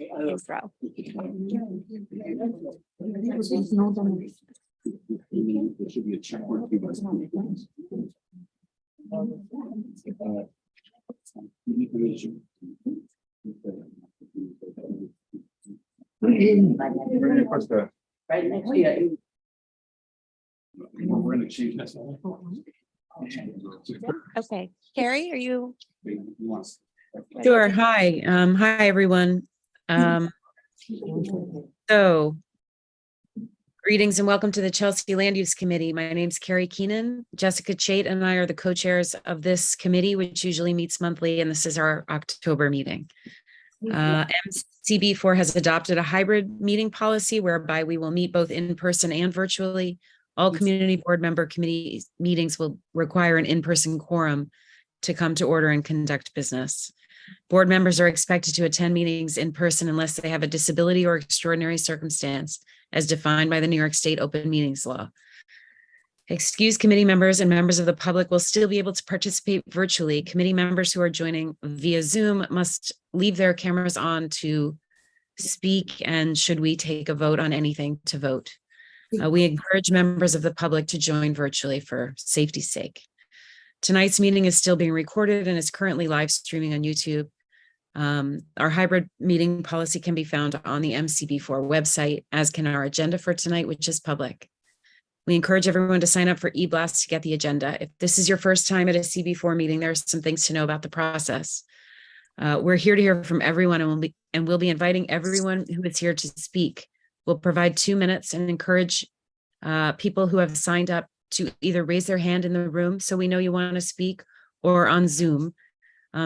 intro. There should be a check mark. Right next to you. We're gonna change that. Okay, Carrie, are you? Sure. Hi. Hi, everyone. So greetings and welcome to the Chelsea Land Use Committee. My name's Carrie Keenan. Jessica Chait and I are the co-chairs of this committee, which usually meets monthly, and this is our October meeting. MCB4 has adopted a hybrid meeting policy whereby we will meet both in person and virtually. All community board member committee meetings will require an in-person quorum to come to order and conduct business. Board members are expected to attend meetings in person unless they have a disability or extraordinary circumstance as defined by the New York State Open Meetings Law. Excused committee members and members of the public will still be able to participate virtually. Committee members who are joining via Zoom must leave their cameras on to speak, and should we take a vote on anything, to vote. We encourage members of the public to join virtually for safety's sake. Tonight's meeting is still being recorded and is currently live streaming on YouTube. Our hybrid meeting policy can be found on the MCB4 website, as can our agenda for tonight, which is public. We encourage everyone to sign up for eBlast to get the agenda. If this is your first time at a CB4 meeting, there are some things to know about the process. We're here to hear from everyone, and we'll be inviting everyone who is here to speak. We'll provide 2 minutes and encourage people who have signed up to either raise their hand in the room so we know you want to speak, or on Zoom,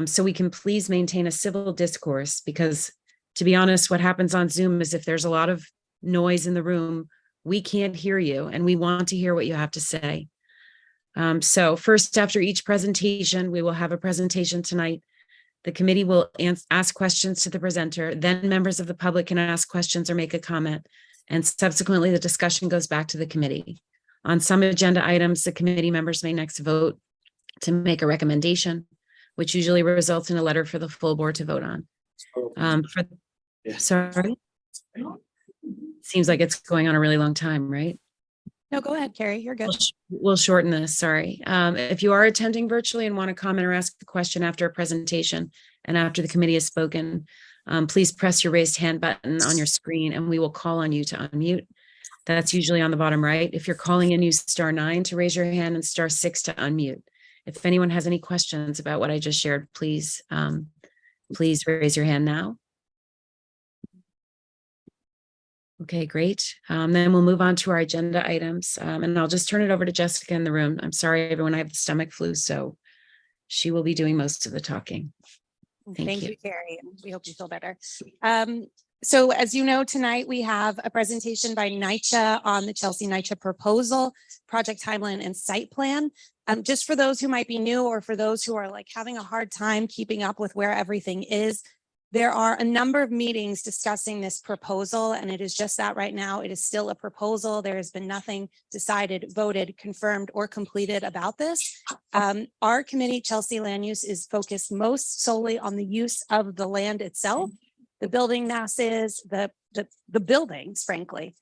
so we can please maintain a civil discourse, because to be honest, what happens on Zoom is if there's a lot of noise in the room, we can't hear you and we want to hear what you have to say. So first, after each presentation, we will have a presentation tonight. The committee will ask questions to the presenter, then members of the public can ask questions or make a comment, and subsequently the discussion goes back to the committee. On some agenda items, the committee members may next vote to make a recommendation, which usually results in a letter for the full board to vote on. Sorry. Seems like it's going on a really long time, right? No, go ahead, Carrie, you're good. We'll shorten this, sorry. If you are attending virtually and want to comment or ask a question after a presentation and after the committee has spoken, please press your raised hand button on your screen and we will call on you to unmute. That's usually on the bottom right. If you're calling in, use *9 to raise your hand and *6 to unmute. If anyone has any questions about what I just shared, please raise your hand now. Okay, great. Then we'll move on to our agenda items, and I'll just turn it over to Jessica in the room. I'm sorry, everyone, I have the stomach flu, so she will be doing most of the talking. Thank you, Carrie. We hope you feel better. So as you know, tonight we have a presentation by NYCHA on the Chelsea NYCHA proposal, project timeline and site plan. Just for those who might be new, or for those who are like having a hard time keeping up with where everything is, there are a number of meetings discussing this proposal, and it is just that right now it is still a proposal. There has been nothing decided, voted, confirmed, or completed about this. Our committee, Chelsea Land Use, is focused most solely on the use of the land itself, the building masses, the buildings, frankly.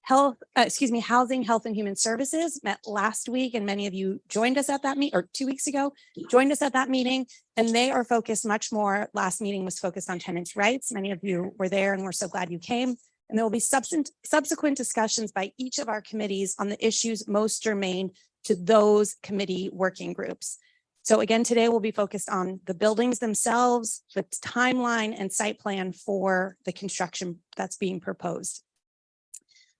Housing, Health and Human Services met last week, and many of you joined us at that meeting, or 2 weeks ago, joined us at that meeting, and they are focused much more. Last meeting was focused on tenants' rights. Many of you were there, and we're so glad you came. And there will be subsequent discussions by each of our committees on the issues most germane to those committee working groups. So again, today we'll be focused on the buildings themselves, the timeline and site plan for the construction that's being proposed.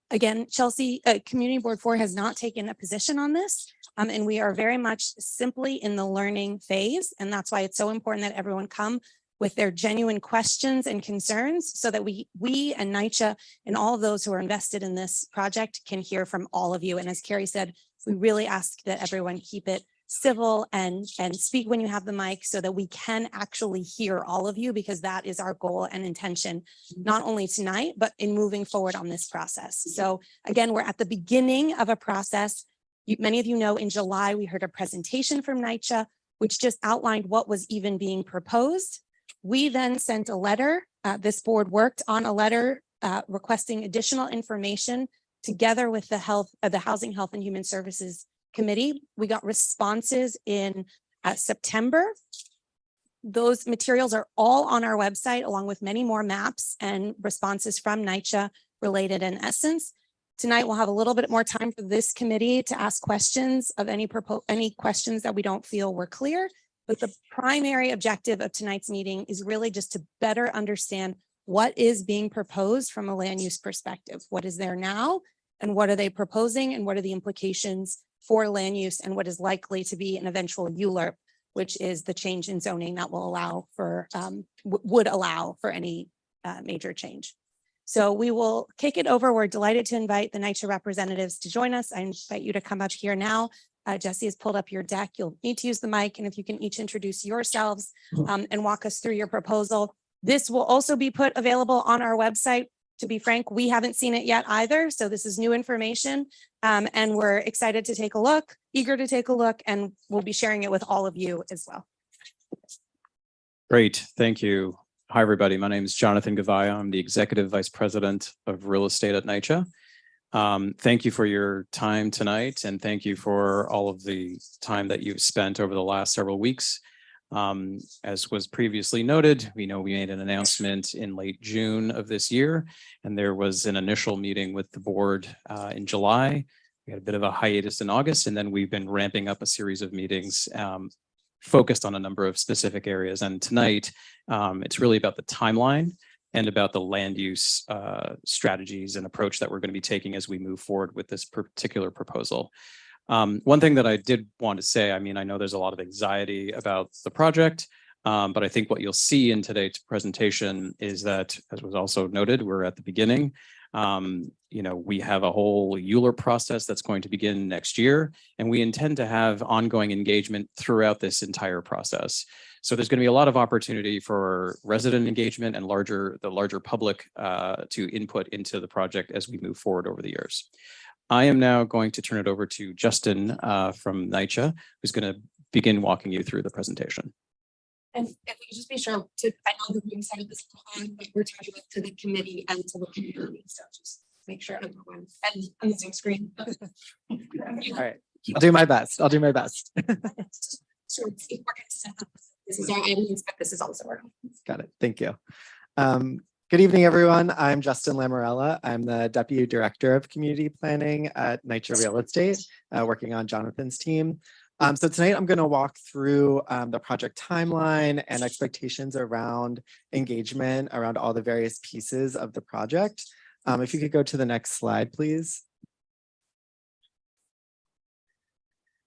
Again, Chelsea Community Board 4 has not taken a position on this, and we are very much simply in the learning phase. And that's why it's so important that everyone come with their genuine questions and concerns, so that we and NYCHA and all of those who are invested in this project can hear from all of you. And as Carrie said, we really ask that everyone keep it civil and speak when you have the mic, so that we can actually hear all of you, because that is our goal and intention, not only tonight, but in moving forward on this process. So again, we're at the beginning of a process. Many of you know in July, we heard a presentation from NYCHA, which just outlined what was even being proposed. We then sent a letter this board worked on a letter requesting additional information together with the Housing, Health and Human Services Committee. We got responses in September. Those materials are all on our website, along with many more maps and responses from NYCHA related in essence. Tonight, we'll have a little bit more time for this committee to ask questions of any questions that we don't feel were clear. But the primary objective of tonight's meeting is really just to better understand what is being proposed from a land use perspective. What is there now and what are they proposing and what are the implications for land use and what is likely to be an eventual ULURP, which is the change in zoning that will allow for, would allow for any major change. So we will kick it over. We're delighted to invite the NYCHA representatives to join us. I invite you to come up here now. Jesse has pulled up your deck. You'll need to use the mic, and if you can each introduce yourselves and walk us through your proposal. This will also be put available on our website. To be frank, we haven't seen it yet either. So this is new information, and we're excited to take a look, eager to take a look, and we'll be sharing it with all of you as well. Great, thank you. Hi, everybody. My name is Jonathan Gavaya. I'm the Executive Vice President of Real Estate at NYCHA. Thank you for your time tonight, and thank you for all of the time that you've spent over the last several weeks. As was previously noted, we made an announcement in late June of this year, and there was an initial meeting with the board in July. We had a bit of a hiatus in August, and then we've been ramping up a series of meetings focused on a number of specific areas. And tonight, it's really about the timeline and about the land use strategies and approach that we're going to be taking as we move forward with this particular proposal. One thing that I did want to say, I know there's a lot of anxiety about the project, but I think what you'll see in today's presentation is that, as was also noted, we're at the beginning. We have a whole ULURP process that's going to begin next year, and we intend to have ongoing engagement throughout this entire process. So there's going to be a lot of opportunity for resident engagement and the larger public to input into the project as we move forward over the years. I am now going to turn it over to Justin from NYCHA, who's going to begin walking you through the presentation. And if we could just be sure to, I know that we decided this on, but we're talking about to the committee and to the community, so just make sure everyone and on the Zoom screen. All right, I'll do my best. Sure, it's important to set up. This is our audience, but this is also our audience. Got it. Thank you. Good evening, everyone. I'm Justin Lamorella. I'm the Deputy Director of Community Planning at NYCHA Real Estate, working on Jonathan's team. So tonight I'm going to walk through the project timeline and expectations around engagement around all the various pieces of the project. If you could go to the next slide, please.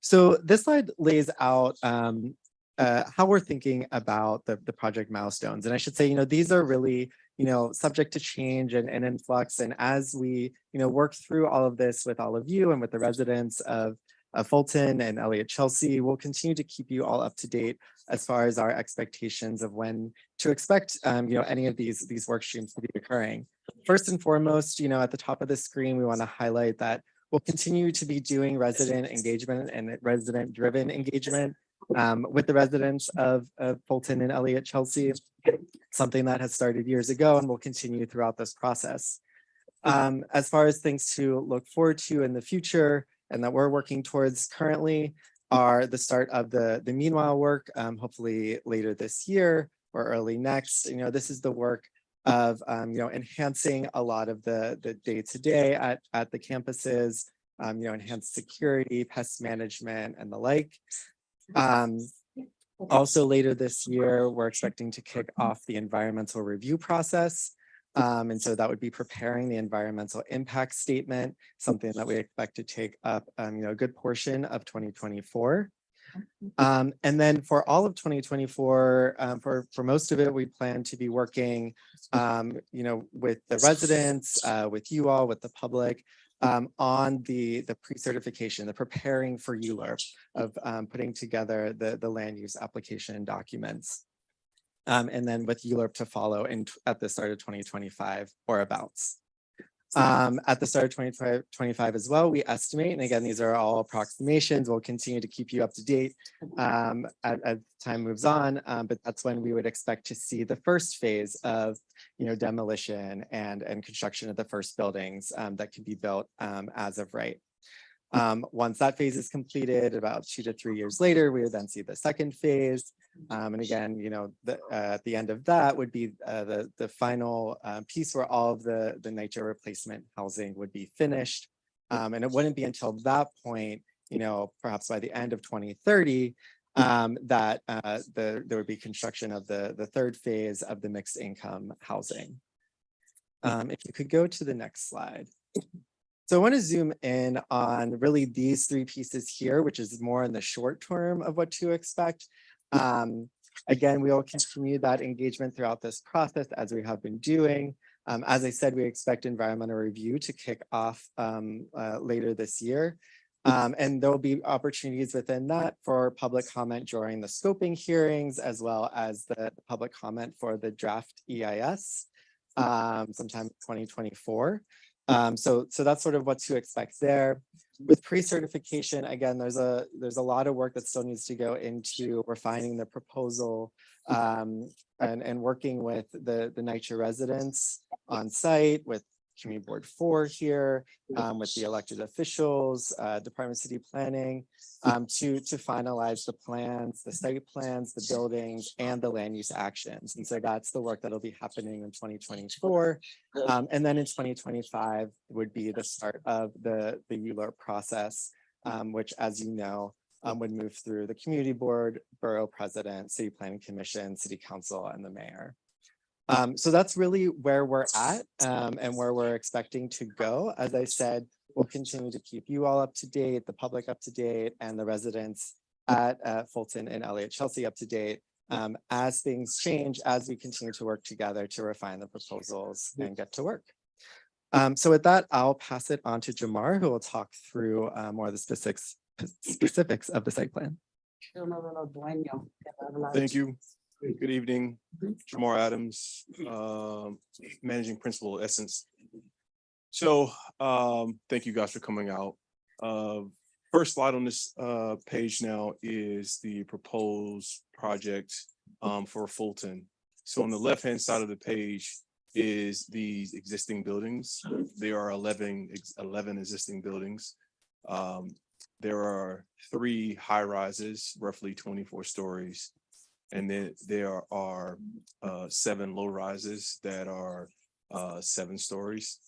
So this slide lays out how we're thinking about the project milestones. And I should say, these are really, subject to change and in flux. And as we, work through all of this with all of you and with the residents of Fulton and Chelsea, we'll continue to keep you all up to date as far as our expectations of when to expect, any of these work streams to be occurring. First and foremost, at the top of the screen, we want to highlight that we'll continue to be doing resident engagement and resident-driven engagement with the residents of Fulton and Chelsea, something that has started years ago and will continue throughout this process. As far as things to look forward to in the future and that we're working towards currently are the start of the meanwhile work, hopefully later this year or early next. This is the work of enhancing a lot of the day-to-day at the campuses, enhanced security, pest management, and the like. Also later this year, we're expecting to kick off the environmental review process. And so that would be preparing the environmental impact statement, something that we expect to take up a good portion of 2024. And then for all of 2024, for most of it, we plan to be working, with the residents, with you all, with the public, on the pre-certification, the preparing for ULURP of putting together the land use application documents. And then with ULURP to follow at the start of 2025 or abouts. At the start of 2025 as well, we estimate, and again, these are all approximations. We'll continue to keep you up to date as time moves on, but that's when we would expect to see the first phase of, demolition and construction of the first buildings that can be built as of right. Once that phase is completed, about 2 to 3 years later, we would then see the second phase. And again, at the end of that would be the final piece where all of the NYCHA replacement housing would be finished. And it wouldn't be until that point, perhaps by the end of 2030, that there would be construction of the third phase of the mixed income housing. If you could go to the next slide. So I want to zoom in on really these three pieces here, which is more in the short term of what to expect. Again, we will continue that engagement throughout this process as we have been doing. As I said, we expect environmental review to kick off later this year. And there will be opportunities within that for public comment during the scoping hearings, as well as the public comment for the draft EIS sometime in 2024. So that's sort of what to expect there. With pre-certification, again, there's a lot of work that still needs to go into refining the proposal and working with the NYCHA residents on site, with Community Board 4 here, with the elected officials, Department of City Planning, to finalize the plans, the site plans, the buildings, and the land use actions. And so that's the work that'll be happening in 2024. And then in 2025 would be the start of the ULURP process, which, as you know, would move through the Community Board, Borough President, City Planning Commission, City Council, and the Mayor. So that's really where we're at and where we're expecting to go. As I said, we'll continue to keep you all up to date, the public up to date, and the residents at Fulton and Elliott Chelsea up to date as things change, as we continue to work together to refine the proposals and get to work. So with that, I'll pass it on to Jamar, who will talk through more of the specifics of the site plan. Thank you. Good evening, Jamar Adams, Managing Principal at Essence. So thank you guys for coming out. First slide on this page now is the proposed project for Fulton. So on the left-hand side of the page is these existing buildings. There are 11 existing buildings. There are 3 high rises, roughly 24 stories. And then there are 7 low rises that are 7 stories.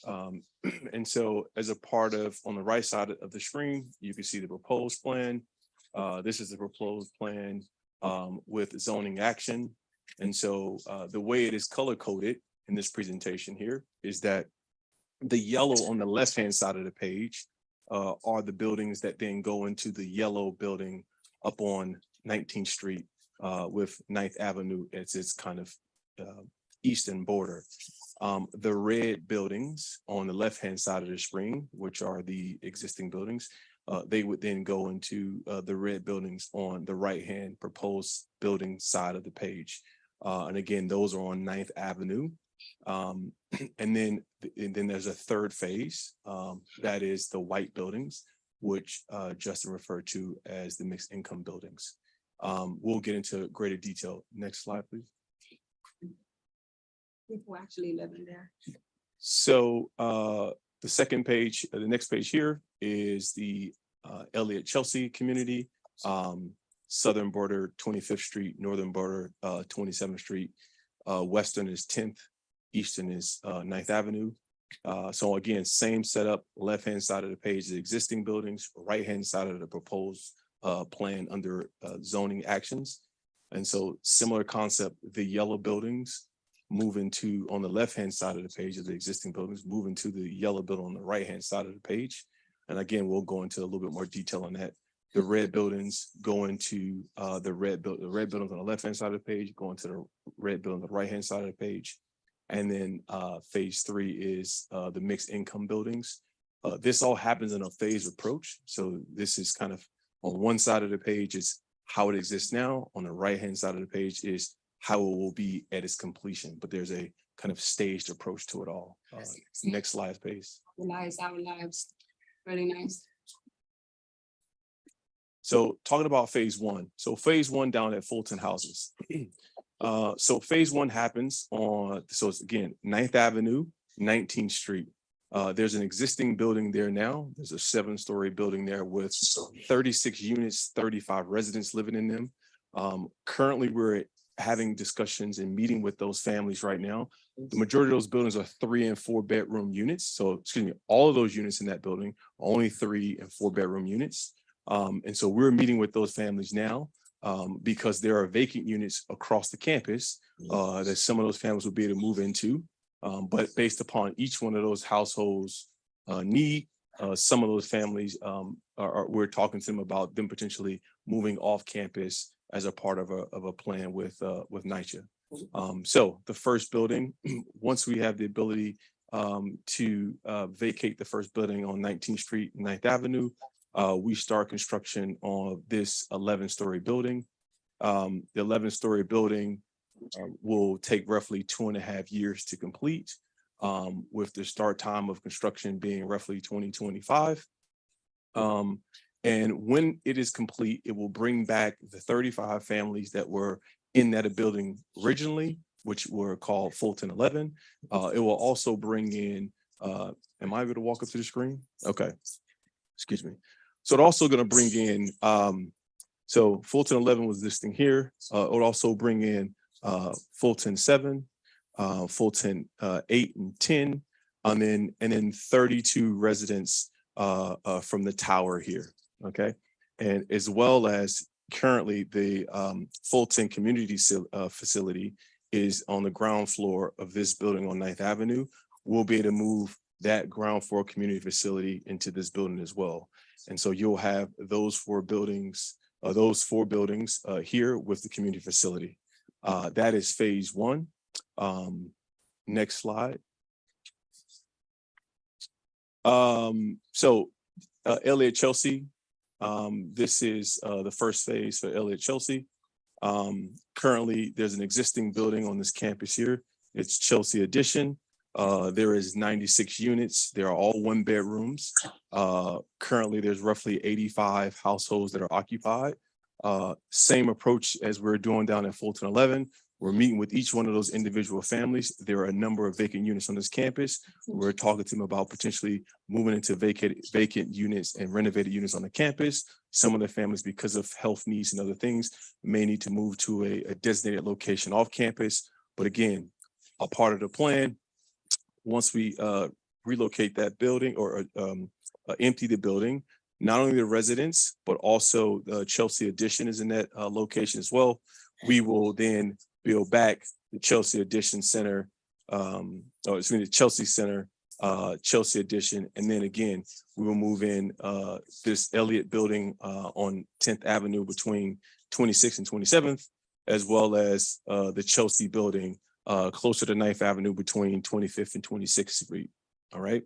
And so as a part of, on the right side of the screen, you can see the proposed plan. This is the proposed plan with zoning action. And so the way it is color coded in this presentation here is that the yellow on the left-hand side of the page are the buildings that then go into the yellow building up on 19th Street. With 9th Avenue as its kind of eastern border. The red buildings on the left-hand side of the screen, which are the existing buildings, they would then go into the red buildings on the right-hand proposed building side of the page. And again, those are on 9th Avenue. And then there's a third phase, that is the white buildings, which Justin referred to as the mixed income buildings. We'll get into greater detail. Next slide, please. People actually living there. So the second page, the next page here is the Elliott Chelsea community, southern border 25th Street, northern border 27th Street, western is 10th, eastern is 9th Avenue. So again, same setup, left-hand side of the page, the existing buildings, right-hand side of the proposed plan under zoning actions. And so similar concept, the yellow buildings move into, on the left-hand side of the page of the existing buildings, move into the yellow building on the right-hand side of the page. And again, we'll go into a little bit more detail on that. The red buildings go into the red buildings on the left-hand side of the page, go into the red building on the right-hand side of the page. And then phase 3 is the mixed income buildings. This all happens in a phased approach. So this is kind of on one side of the page is how it exists now. On the right-hand side of the page is how it will be at its completion. But there's a kind of staged approach to it all. Next slide, please. Realize our lives. Really nice. So talking about phase one. So phase one down at Fulton Houses. So phase one happens on, so it's again, 9th Avenue, 19th Street. There's an existing building there now. There's a 7-story building there with 36 units, 35 residents living in them. Currently, we're having discussions and meeting with those families right now. The majority of those buildings are 3 and 4 bedroom units. So, excuse me, all of those units in that building are only 3 and 4 bedroom units. And so we're meeting with those families now because there are vacant units across the campus that some of those families will be able to move into. But based upon each one of those households' need, some of those families we're talking to them about them potentially moving off campus as a part of a plan with NYCHA. So the first building, once we have the ability to vacate the first building on 19th Street, 9th Avenue, we start construction on this 11-story building. The 11-story building will take roughly 2.5 years to complete, with the start time of construction being roughly 2025. And when it is complete, it will bring back the 35 families that were in that building originally, which were called Fulton 11. It will also bring in, am I able to walk up to the screen? Okay, excuse me. So it's also going to bring in, so Fulton 11 was listing here. It will also bring in Fulton 7, Fulton 8 and 10, and then 32 residents from the tower here. Okay, and as well as currently the Fulton Community Facility is on the ground floor of this building on 9th Avenue. We'll be able to move that ground floor community facility into this building as well. And so you'll have those 4 buildings, here with the community facility. That is phase one. Next slide. So Elliott Chelsea, this is the first phase for Elliott Chelsea. Currently, there's an existing building on this campus here. It's Chelsea Addition. There is 96 units. They are all 1 bedrooms. Currently, there's roughly 85 households that are occupied. Same approach as we're doing down at Fulton 11. We're meeting with each one of those individual families. There are a number of vacant units on this campus. We're talking to them about potentially moving into vacant units and renovated units on the campus. Some of the families, because of health needs and other things, may need to move to a designated location off campus. But again, a part of the plan, once we relocate that building or empty the building, not only the residents, but also the Chelsea Addition is in that location as well. We will then build back the Chelsea Addition Center, the Chelsea Center, Chelsea Addition, and then again, we will move in this Elliott building on 10th Avenue between 26th and 27th, as well as the Chelsea building closer to 9th Avenue between 25th and 26th Street. All right.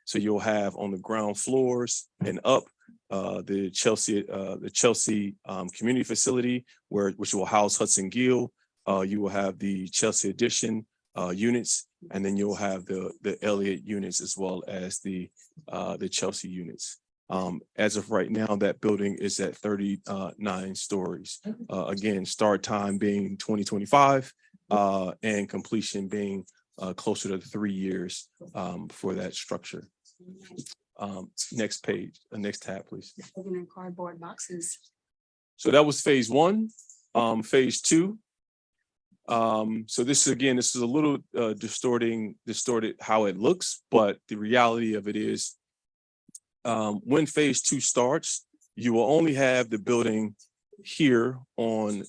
So you'll have on the ground floors and up the Chelsea community facility, which will house Hudson Gill. You will have the Chelsea Addition units, and then you'll have the Elliott units as well as the Chelsea units. As of right now, that building is at 39 stories. Again, start time being 2025 and completion being closer to 3 years for that structure. Next page, next tab, please. Living in cardboard boxes. So that was phase one. Phase two. So this is a little distorted how it looks, but the reality of it is when phase two starts, you will only have the building here on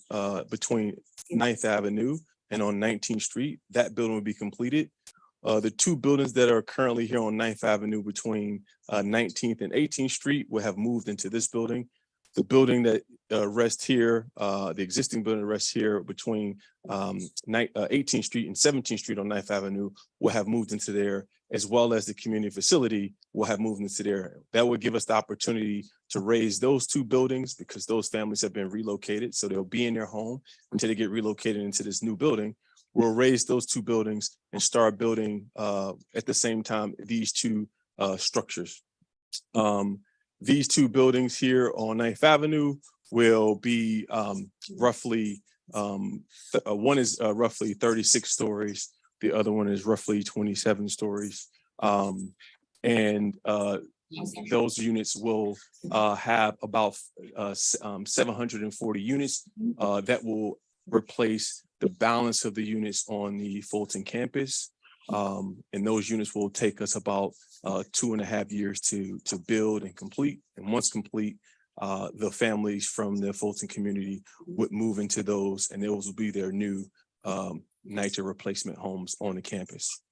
between 9th Avenue and on 19th Street. That building will be completed. The 2 buildings that are currently here on 9th Avenue between 19th and 18th Street will have moved into this building. The building that rests here, the existing building that rests here between 18th Street and 17th Street on 9th Avenue will have moved into there, as well as the community facility will have moved into there. That would give us the opportunity to raise those 2 buildings because those families have been relocated. So they'll be in their home until they get relocated into this new building. we'll raise those two buildings and start building at the same time these two structures. These two buildings here on 9th Avenue will be roughly one is roughly 36 stories. The other one is roughly 27 stories. And those units will have about 740 units that will replace the balance of the units on the Fulton campus. And those units will take us about 2.5 years to build and complete. And once complete, the families from the Fulton community would move into those, and those will be their new NYCHA replacement homes on the campus.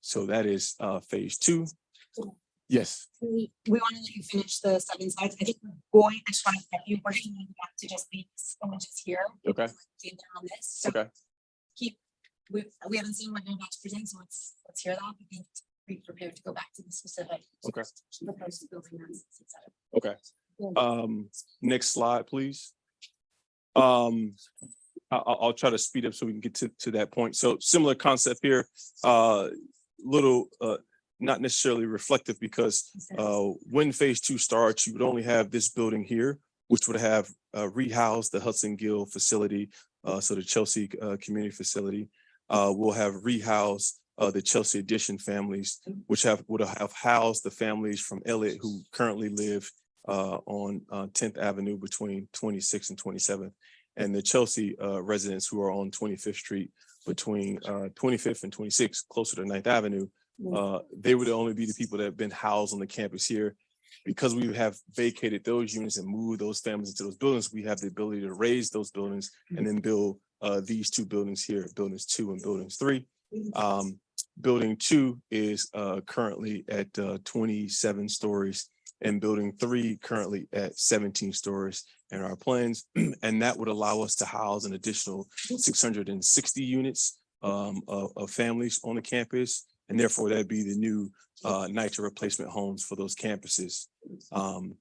So that is phase 2. Yes. We want to let you finish the 7 slides. I think we're going, I just want to get you working on that to just these images here. Okay. On this. So Okay. we haven't seen what you're about to present, so let's hear that. We can be prepared to go back to the specific. Okay. Proposed building ones, et cetera. Okay. Next slide, please. I'll try to speed up so we can get to that point. So similar concept here, little not necessarily reflective, because when phase 2 starts, you would only have this building here, which would have rehoused the Hudson Gill facility, so the Chelsea community facility. We'll have rehoused the Chelsea Addition families, which would have housed the families from Elliott who currently live on 10th Avenue between 26th and 27th, and the Chelsea residents who are on 25th Street between 25th and 26th, closer to 9th Avenue. They would only be the people that have been housed on the campus here. Because we have vacated those units and moved those families into those buildings, we have the ability to raise those buildings and then build these two buildings here, buildings 2 and buildings 3. Building 2 is currently at 27 stories, and building 3 currently at 17 stories in our plans. And that would allow us to house an additional 660 units of families on the campus. And therefore that'd be the new NYCHA replacement homes for those campuses. 10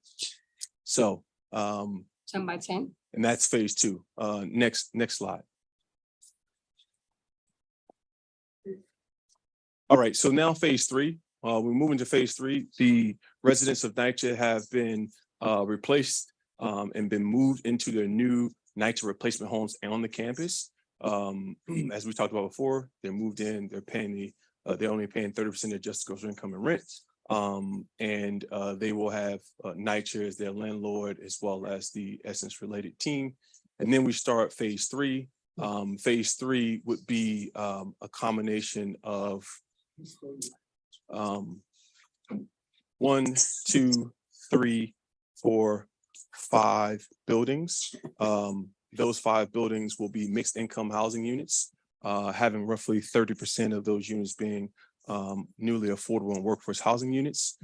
by 10. And that's phase 2. Next slide. All right, so now phase 3. We're moving to phase 3. The residents of NYCHA have been replaced and been moved into their new NYCHA replacement homes on the campus. As we talked about before, they're moved in, they're only paying 30% of their adjusted gross income and rent. And they will have NYCHA as their landlord, as well as the Essence related team. And then we start phase 3. Phase 3 would be a combination of 1, 2, 3, 4, 5 buildings. Those 5 buildings will be mixed income housing units, having roughly 30% of those units being newly affordable and workforce housing units.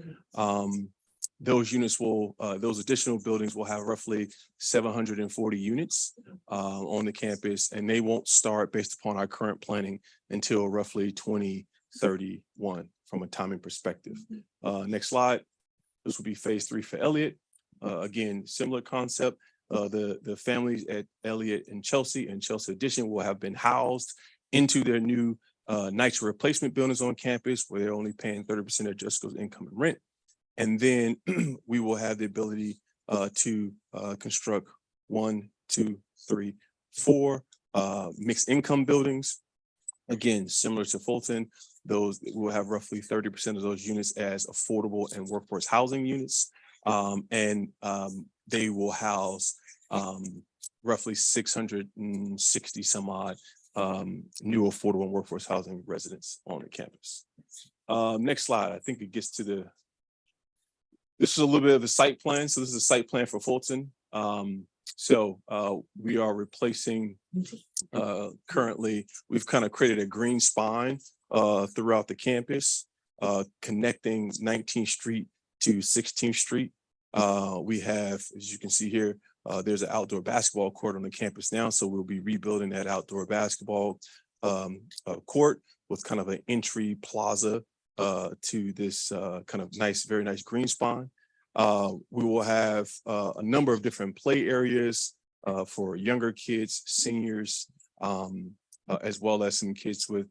Those additional buildings will have roughly 740 units on the campus, and they won't start based upon our current planning until roughly 2031 from a timing perspective. Next slide. This will be phase 3 for Elliott. Again, similar concept. The families at Elliott and Chelsea Addition will have been housed into their new NYCHA replacement buildings on campus, where they're only paying 30% of adjusted income and rent. And then we will have the ability to construct 1, 2, 3, 4 mixed income buildings. Again, similar to Fulton, those will have roughly 30% of those units as affordable and workforce housing units. And they will house roughly 660 some odd new affordable and workforce housing residents on the campus. Next slide. I think it gets to this is a little bit of the site plan. So this is a site plan for Fulton. We are replacing currently, we've kind of created a green spine throughout the campus, connecting 19th Street to 16th Street. We have, as you can see here, there's an outdoor basketball court on the campus now. So we'll be rebuilding that outdoor basketball court with kind of an entry plaza to this kind of nice, very nice green spine. We will have a number of different play areas for younger kids, seniors, as well as some kids with,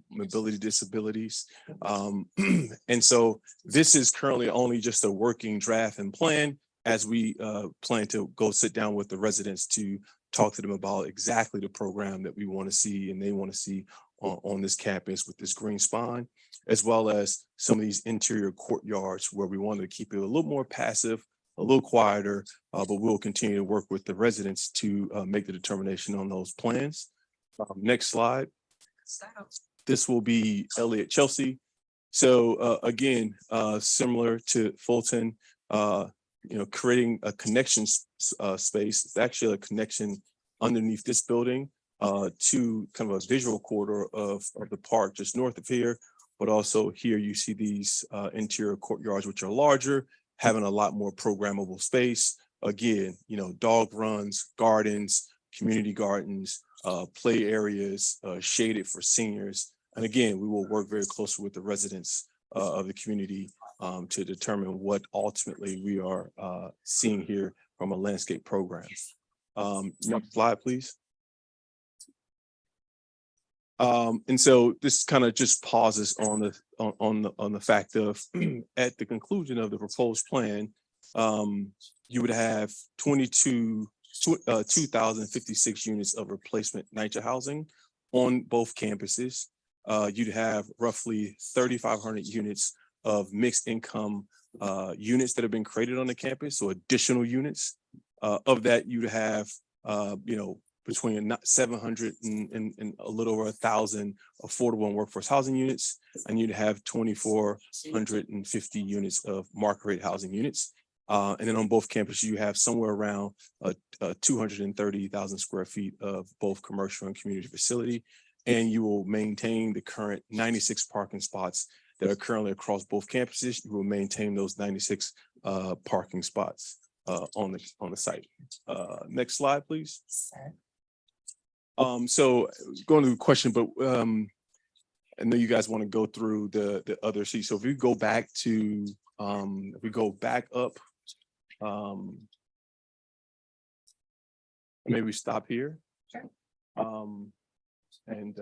mobility disabilities. And so this is currently only just a working draft and plan as we plan to go sit down with the residents to talk to them about exactly the program that we want to see and they want to see on this campus with this green spine, as well as some of these interior courtyards where we wanted to keep it a little more passive, a little quieter, but we'll continue to work with the residents to make the determination on those plans. Next slide. This will be Elliott Chelsea. So again, similar to Fulton, creating a connection space. It's actually a connection underneath this building to kind of a visual corridor of the park just north of here. But also here you see these interior courtyards, which are larger, having a lot more programmable space. Again, dog runs, gardens, community gardens, play areas, shaded for seniors. And again, we will work very closely with the residents of the community to determine what ultimately we are seeing here from a landscape program. Next slide, please. And so this kind of just pauses on the fact of at the conclusion of the proposed plan, you would have 2,056 units of replacement NYCHA housing on both campuses. You'd have roughly 3,500 units of mixed income units that have been created on the campus, so additional units. Of that, you'd have between 700 and a little over 1,000 affordable and workforce housing units, and you'd have 2,450 units of market rate housing units. And then on both campuses, you have somewhere around 230,000 square feet of both commercial and community facility. And you will maintain the current 96 parking spots that are currently across both campuses. You will maintain those 96 parking spots on the site. Next slide, please. So going to the question, but I know you guys want to go through the other sheets. So if we go back to, if we go back up, maybe we stop here. Sure. And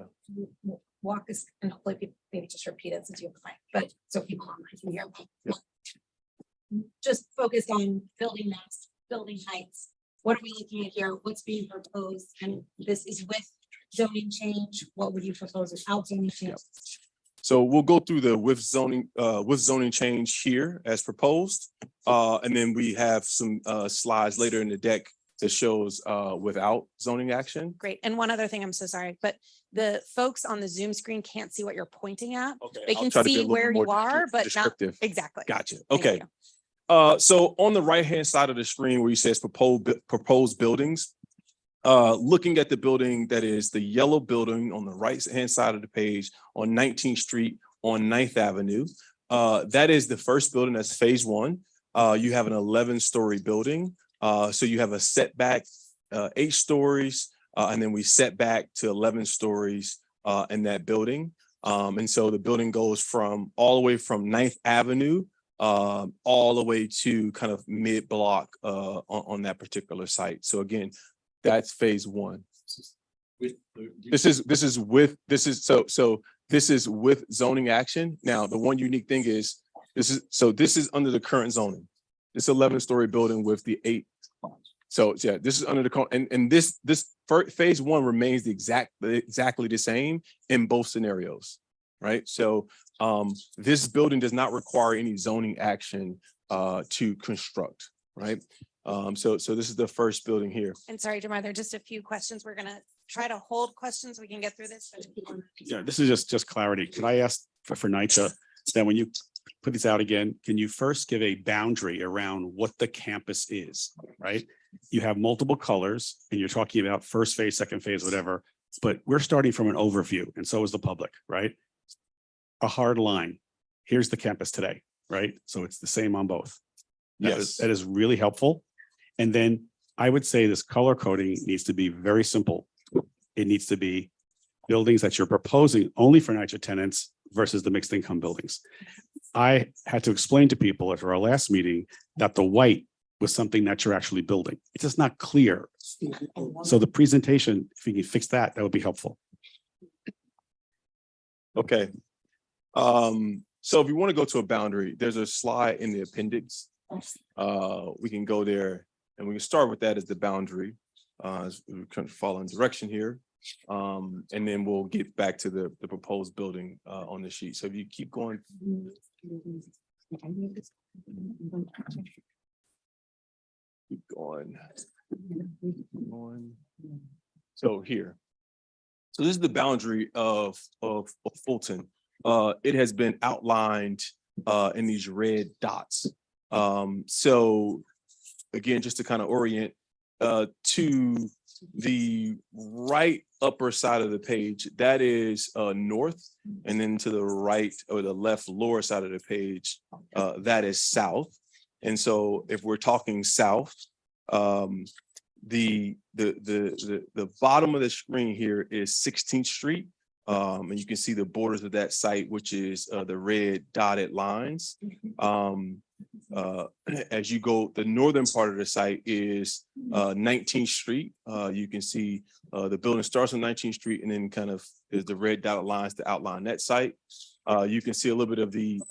Walk us and hopefully maybe just repeat it since you have the mic, but so people online can hear. Yep. Just focus on building mass, building heights. What are we looking at here? What's being proposed? And this is with zoning change. What would you propose without zoning change? Yep. So we'll go through the with zoning change here as proposed. And then we have some slides later in the deck that shows without zoning action. Great. And one other thing, I'm so sorry, but the folks on the Zoom screen can't see what you're pointing at. Okay. They I'll can try to be a see little where more you are, but not descriptive. exactly. Gotcha. Thank Okay. you. So on the right-hand side of the screen where you says proposed buildings, looking at the building that is the yellow building on the right-hand side of the page on 19th Street on 9th Avenue, that is the first building. That's phase one. You have an 11-story building. So you have a setback 8 stories, and then we set back to 11 stories in that building. And so the building goes from all the way from 9th Avenue all the way to kind of mid-block on that particular site. So again, that's phase one. This is with zoning action. Now, the one unique thing is this is under the current zoning. This 11-story building with the 8. So yeah, this is under the and this phase one remains exactly the same in both scenarios, right? So this building does not require any zoning action to construct, right? So this is the first building here. And sorry, Jamar, there are just a few questions. We're gonna try to hold questions so we can get through this. Yeah, this is just clarity. Could I ask for NYCHA that when you put these out again, can you first give a boundary around what the campus is, right? You have multiple colors and you're talking about first phase, second phase, whatever, but we're starting from an overview and so is the public, right? A hard line. Here's the campus today, right? So it's the same on both. Yes. That is really helpful. And then I would say this color coding needs to be very simple. It needs to be buildings that you're proposing only for NYCHA tenants versus the mixed income buildings. I had to explain to people at our last meeting that the white was something that you're actually building. It's just not clear. So the presentation, if you can fix that, that would be helpful. Okay. So if you want to go to a boundary, there's a slide in the appendix. We can go there and we can start with that as the boundary. As we kind of follow in direction here. And then we'll get back to the proposed building on the sheet. So if you keep going. Keep going. So here. So this is the boundary of Fulton. It has been outlined in these red dots. So again, just to kind of orient to the right upper side of the page, that is north, and then to the right or the left lower side of the page, that is south. And so if we're talking south, the bottom of the screen here is 16th Street. And you can see the borders of that site, which is the red dotted lines. As you go, the northern part of the site is 19th Street. You can see the building starts on 19th Street and then kind of is the red dotted lines to outline that site. You can see a little bit of the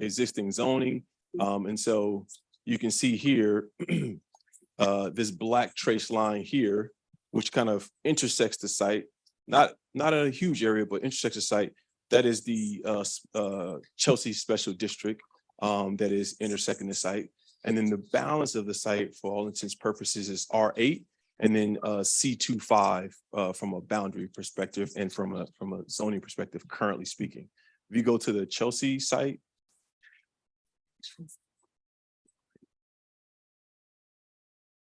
existing zoning. And so you can see here, this black trace line here, which kind of intersects the site, not a huge area, but intersects the site. That is the Chelsea Special District that is intersecting the site. And then the balance of the site, for all intents and purposes, is R8 and then C25 from a boundary perspective and from a zoning perspective, currently speaking. If you go to the Chelsea site,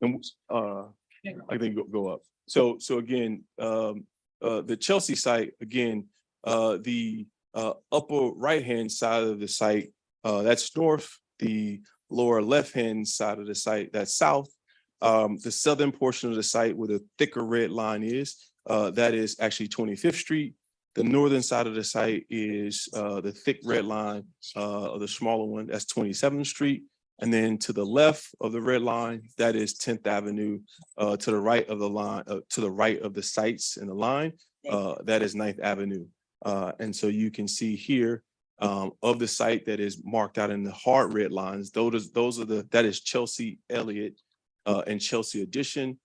and I think go up. So again, the Chelsea site, again, the upper right-hand side of the site, that's north. The lower left-hand side of the site, that's south. The southern portion of the site where the thicker red line is, that is actually 25th Street. The northern side of the site is the thick red line, or the smaller one, that's 27th Street. And then to the left of the red line, that is 10th Avenue. To the right of the line, to the right of the sites in the line, that is 9th Avenue. And so you can see here of the site that is marked out in the hard red lines, those are that is Chelsea Elliott and Chelsea Addition.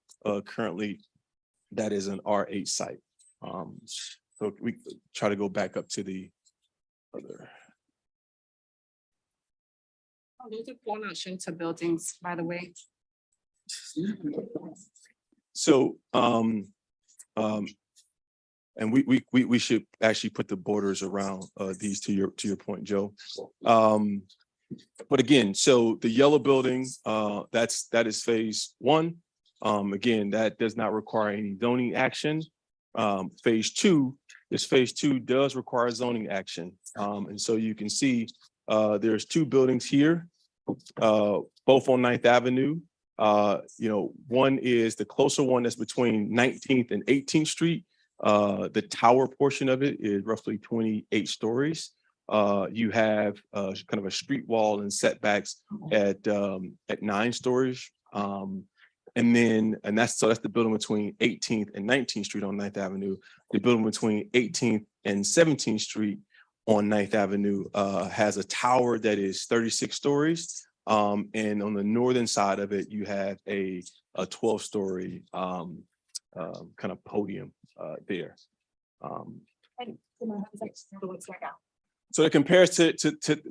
Currently, that is an R8 site. So we try to go back up to the other. Those are fallout shelter buildings, by the way. So, and we should actually put the borders around these to your point, Joe. But again, so the yellow building, that is phase one. Again, that does not require any zoning action. Phase two does require zoning action. And so you can see there's two buildings here, both on 9th Avenue. One is the closer one that's between 19th and 18th Street. The tower portion of it is roughly 28 stories. You have kind of a street wall and setbacks at 9 stories. And that's the building between 18th and 19th Street on 9th Avenue. The building between 18th and 17th Street on 9th Avenue has a tower that is 36 stories. And on the northern side of it, you have a 12-story kind of podium there. So it compares to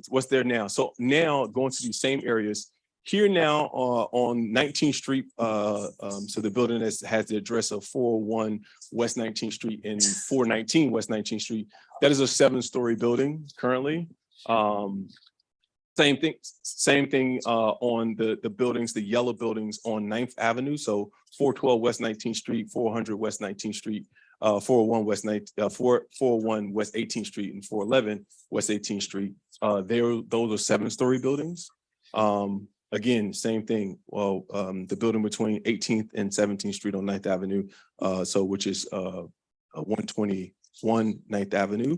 what's there now. So now going to these same areas here now on 19th Street. So the building has the address of 401 West 19th Street and 419 West 19th Street. That is a 7-story building currently. Same thing on the buildings, the yellow buildings on 9th Avenue. So 412 West 19th Street, 400 West 19th Street, 401 West 18th Street, and 411 West 18th Street. Those are 7-story buildings. Again, same thing. Well, the building between 18th and 17th Street on 9th Avenue, which is 121 9th Avenue.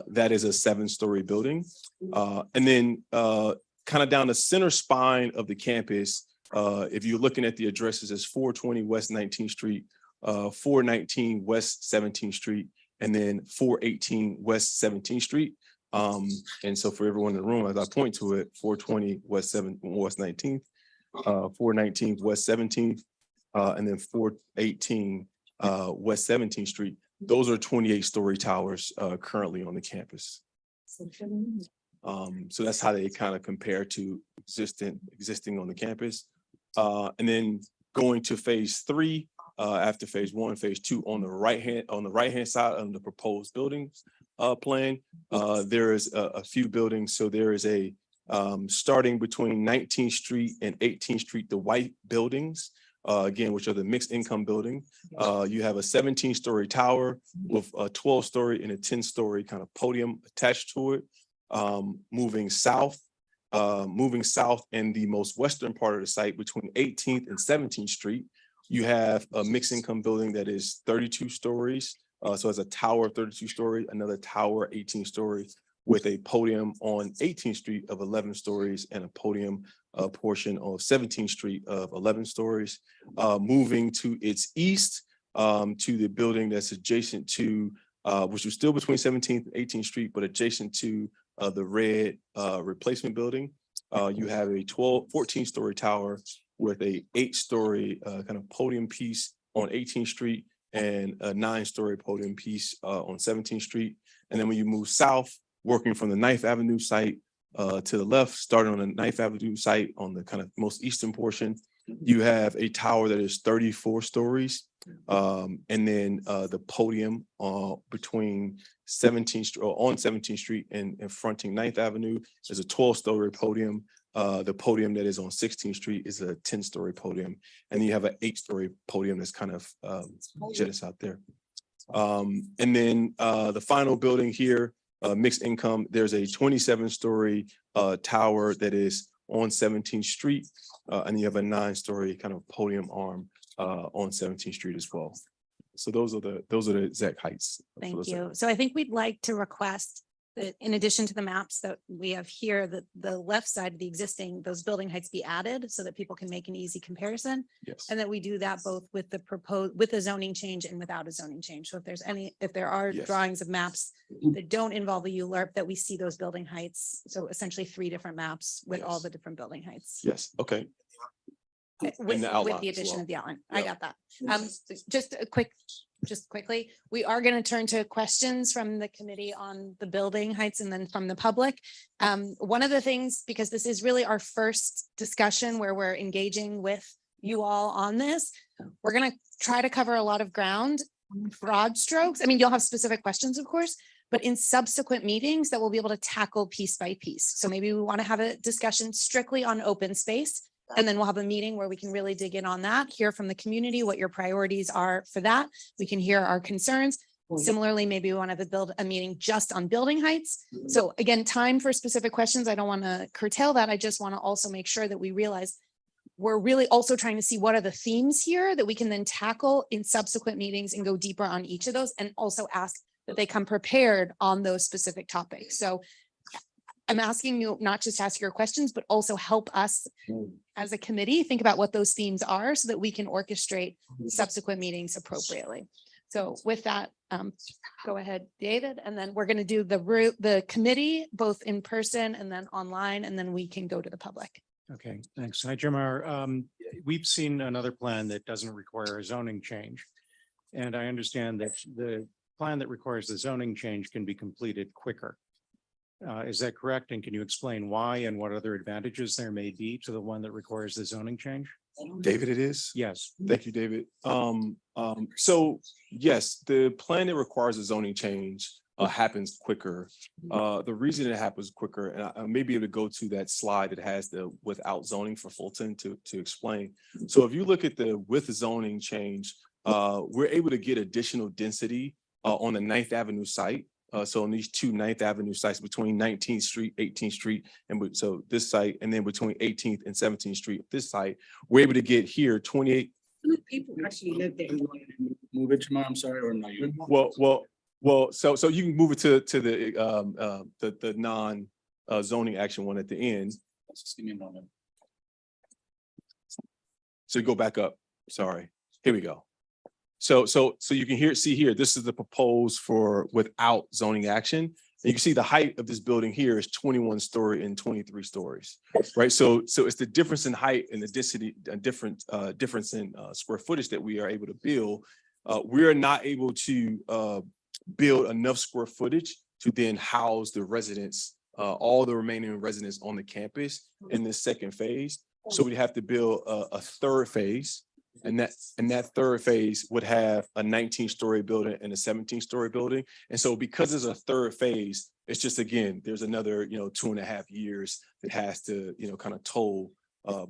That is a 7-story building. And then kind of down the center spine of the campus, if you're looking at the addresses, it's 420 West 19th Street, 419 West 17th Street, and then 418 West 17th Street. And so for everyone in the room, as I point to it, 420 West 19th, 419 West 17th, and then 418 West 17th Street. Those are 28-story towers currently on the campus. So that's how they kind of compare to existing on the campus. And then going to phase 3, after phase 1, phase 2, on the right hand side of the proposed buildings plan, there is a few buildings. So there is a starting between 19th Street and 18th Street, the white buildings, again, which are the mixed income building. You have a 17-story tower with a 12-story and a 10-story kind of podium attached to it. Moving south in the most western part of the site between 18th and 17th Street, you have a mixed income building that is 32 stories. So as a tower of 32 stories, another tower 18 stories with a podium on 18th Street of 11 stories and a podium portion of 17th Street of 11 stories. Moving to its east to the building that's adjacent to, which was still between 17th and 18th Street, but adjacent to the red replacement building. You have a 14-story tower with a 8-story kind of podium piece on 18th Street and a 9-story podium piece on 17th Street. And then when you move south, working from the 9th Avenue site to the left, starting on the 9th Avenue site on the kind of most eastern portion, you have a tower that is 34 stories. And then the podium between 17th on 17th Street and fronting 9th Avenue is a 12-story podium. The podium that is on 16th Street is a 10-story podium. And then you have an 8-story podium that's kind of just out there. And then the final building here, mixed income, there's a 27-story tower that is on 17th Street. And you have a 9-story kind of podium arm on 17th Street as well. So those are the exact heights. Thank you. So I think we'd like to request that in addition to the maps that we have here, that the left side of the existing, those building heights be added so that people can make an easy comparison. Yes. And that we do that both with the proposed, with a zoning change and without a zoning change. So if there are Yes. drawings of maps that don't involve a ULURP, that we see those building heights. So essentially 3 different maps with all Yes. the different building heights. Yes, okay. With the the outline as addition well. of the outline. I Yep. got that. Just quickly, we are going to turn to questions from the committee on the building heights and then from the public. One of the things, because this is really our first discussion where we're engaging with you all on this, we're going to try to cover a lot of ground, broad strokes. I mean, you'll have specific questions, of course, but in subsequent meetings that we'll be able to tackle piece by piece. So maybe we want to have a discussion strictly on open space. And then we'll have a meeting where we can really dig in on that, hear from the community what your priorities are for that. We can hear our concerns. Similarly, maybe we want to build a meeting just on building heights. So again, time for specific questions. I don't want to curtail that. I just want to also make sure that we realize we're really also trying to see what are the themes here that we can then tackle in subsequent meetings and go deeper on each of those, and also ask that they come prepared on those specific topics. So I'm asking you not just to ask your questions, but also help us as a committee think about what those themes are so that we can orchestrate subsequent meetings appropriately. So with that, go ahead, David, and then we're going to do the committee both in person and then online, and then we can go to the public. Okay, thanks. Hi, Jamar. We've seen another plan that doesn't require a zoning change. And I understand that the plan that requires the zoning change can be completed quicker. Is that correct? And can you explain why and what other advantages there may be to the one that requires the zoning change? David, it is? Yes. Thank you, David. So yes, the plan that requires a zoning change happens quicker. The reason it happens quicker, and I may be able to go to that slide that has the without zoning for Fulton to explain. So if you look at the with zoning change, we're able to get additional density on the 9th Avenue site. So on these 2 9th Avenue sites between 19th Street, 18th Street, and so this site, and then between 18th and 17th Street, this site, we're able to get here 28. People actually live there. Move it tomorrow, I'm sorry, or no? Well, so you can move it to the non zoning action one at the end. Just give me a moment. So go back up. Sorry. Here we go. So you can see here, this is the proposed for without zoning action. And you can see the height of this building here is 21 story and 23 stories, right? So it's the difference in height and the density, difference in square footage that we are able to build. We are not able to build enough square footage to then house the residents, all the remaining residents on the campus in this second phase. So we have to build a third phase. And that third phase would have a 19-story building and a 17-story building. And so because there's a third phase, it's just, again, there's another, 2.5 years that has to, kind of toll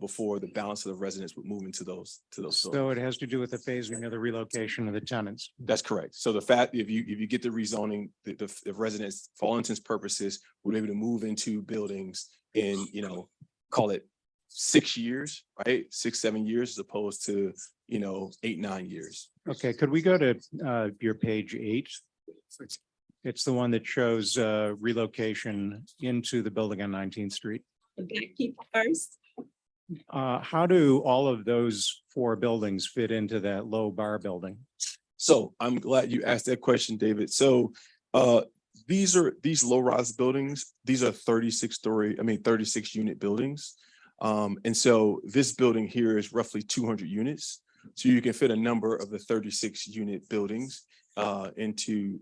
before the balance of the residents would move into those So buildings. it has to do with the phasing of the relocation of the tenants. That's correct. So the fact, if you get the rezoning, the residents, for all intents and purposes, would be able to move into buildings in, call it 6 years, right? 6-7 years as opposed to, 8-9 years. Okay, could we go to your page 8? It's the one that shows relocation into the building on 19th Street. First. How do all of those 4 buildings fit into that low bar building? So I'm glad you asked that question, David. So these low-rise buildings, these are 36 unit buildings. And so this building here is roughly 200 units. So you can fit a number of the 36 unit buildings into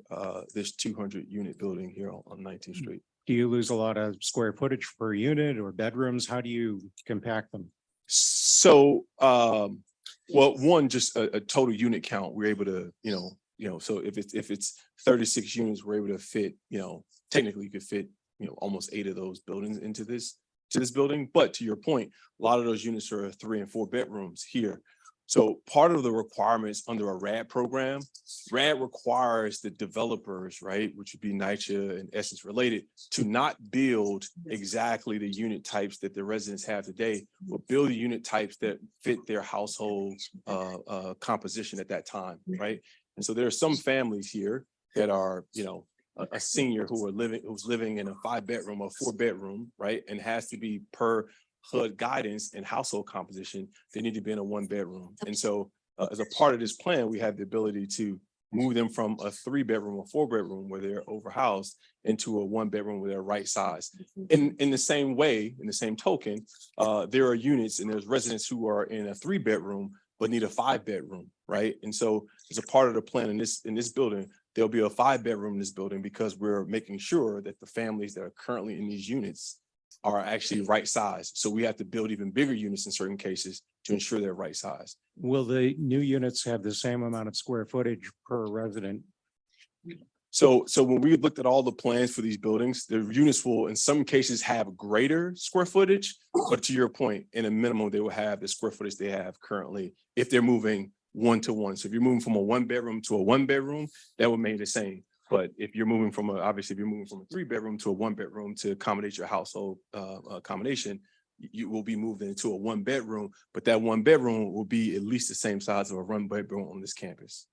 this 200 unit building here on 19th Street. Do you lose a lot of square footage per unit or bedrooms? How do you compact them? So, well, one, just a total unit count, we're able to, so if it's 36 units, we're able to fit, technically you could fit, almost 8 of those buildings into this building. But to your point, a lot of those units are 3 and 4 bedrooms here. So part of the requirements under a RAD program, RAD requires the developers, right, which would be NYCHA and Essence related, to not build exactly the unit types that the residents have today, but build the unit types that fit their household composition at that time, right? And so there are some families here that are, a senior who's living in a 5-bedroom or 4-bedroom, right, and has to be per HUD guidance and household composition, they need to be in a 1-bedroom. And so as a part of this plan, we have the ability to move them from a 3-bedroom or 4-bedroom where they're overhoused into a 1-bedroom where they're right size. In the same way, in the same token, there are units and there's residents who are in a 3-bedroom but need a 5-bedroom, right? And so as a part of the plan in this building, there'll be a 5-bedroom in this building because we're making sure that the families that are currently in these units are actually right size. So we have to build even bigger units in certain cases to ensure they're right size. Will the new units have the same amount of square footage per resident? So when we looked at all the plans for these buildings, the units will in some cases have greater square footage, but to your point, in a minimum, they will have the square footage they have currently if they're moving 1-to-1. So if you're moving from a 1-bedroom to a 1-bedroom, that would remain the same. But if you're moving from obviously if you're moving from a 3-bedroom to a 1-bedroom to accommodate your household accommodation, you will be moved into a 1-bedroom, but that 1-bedroom will be at least the same size of a 1-bedroom on this campus,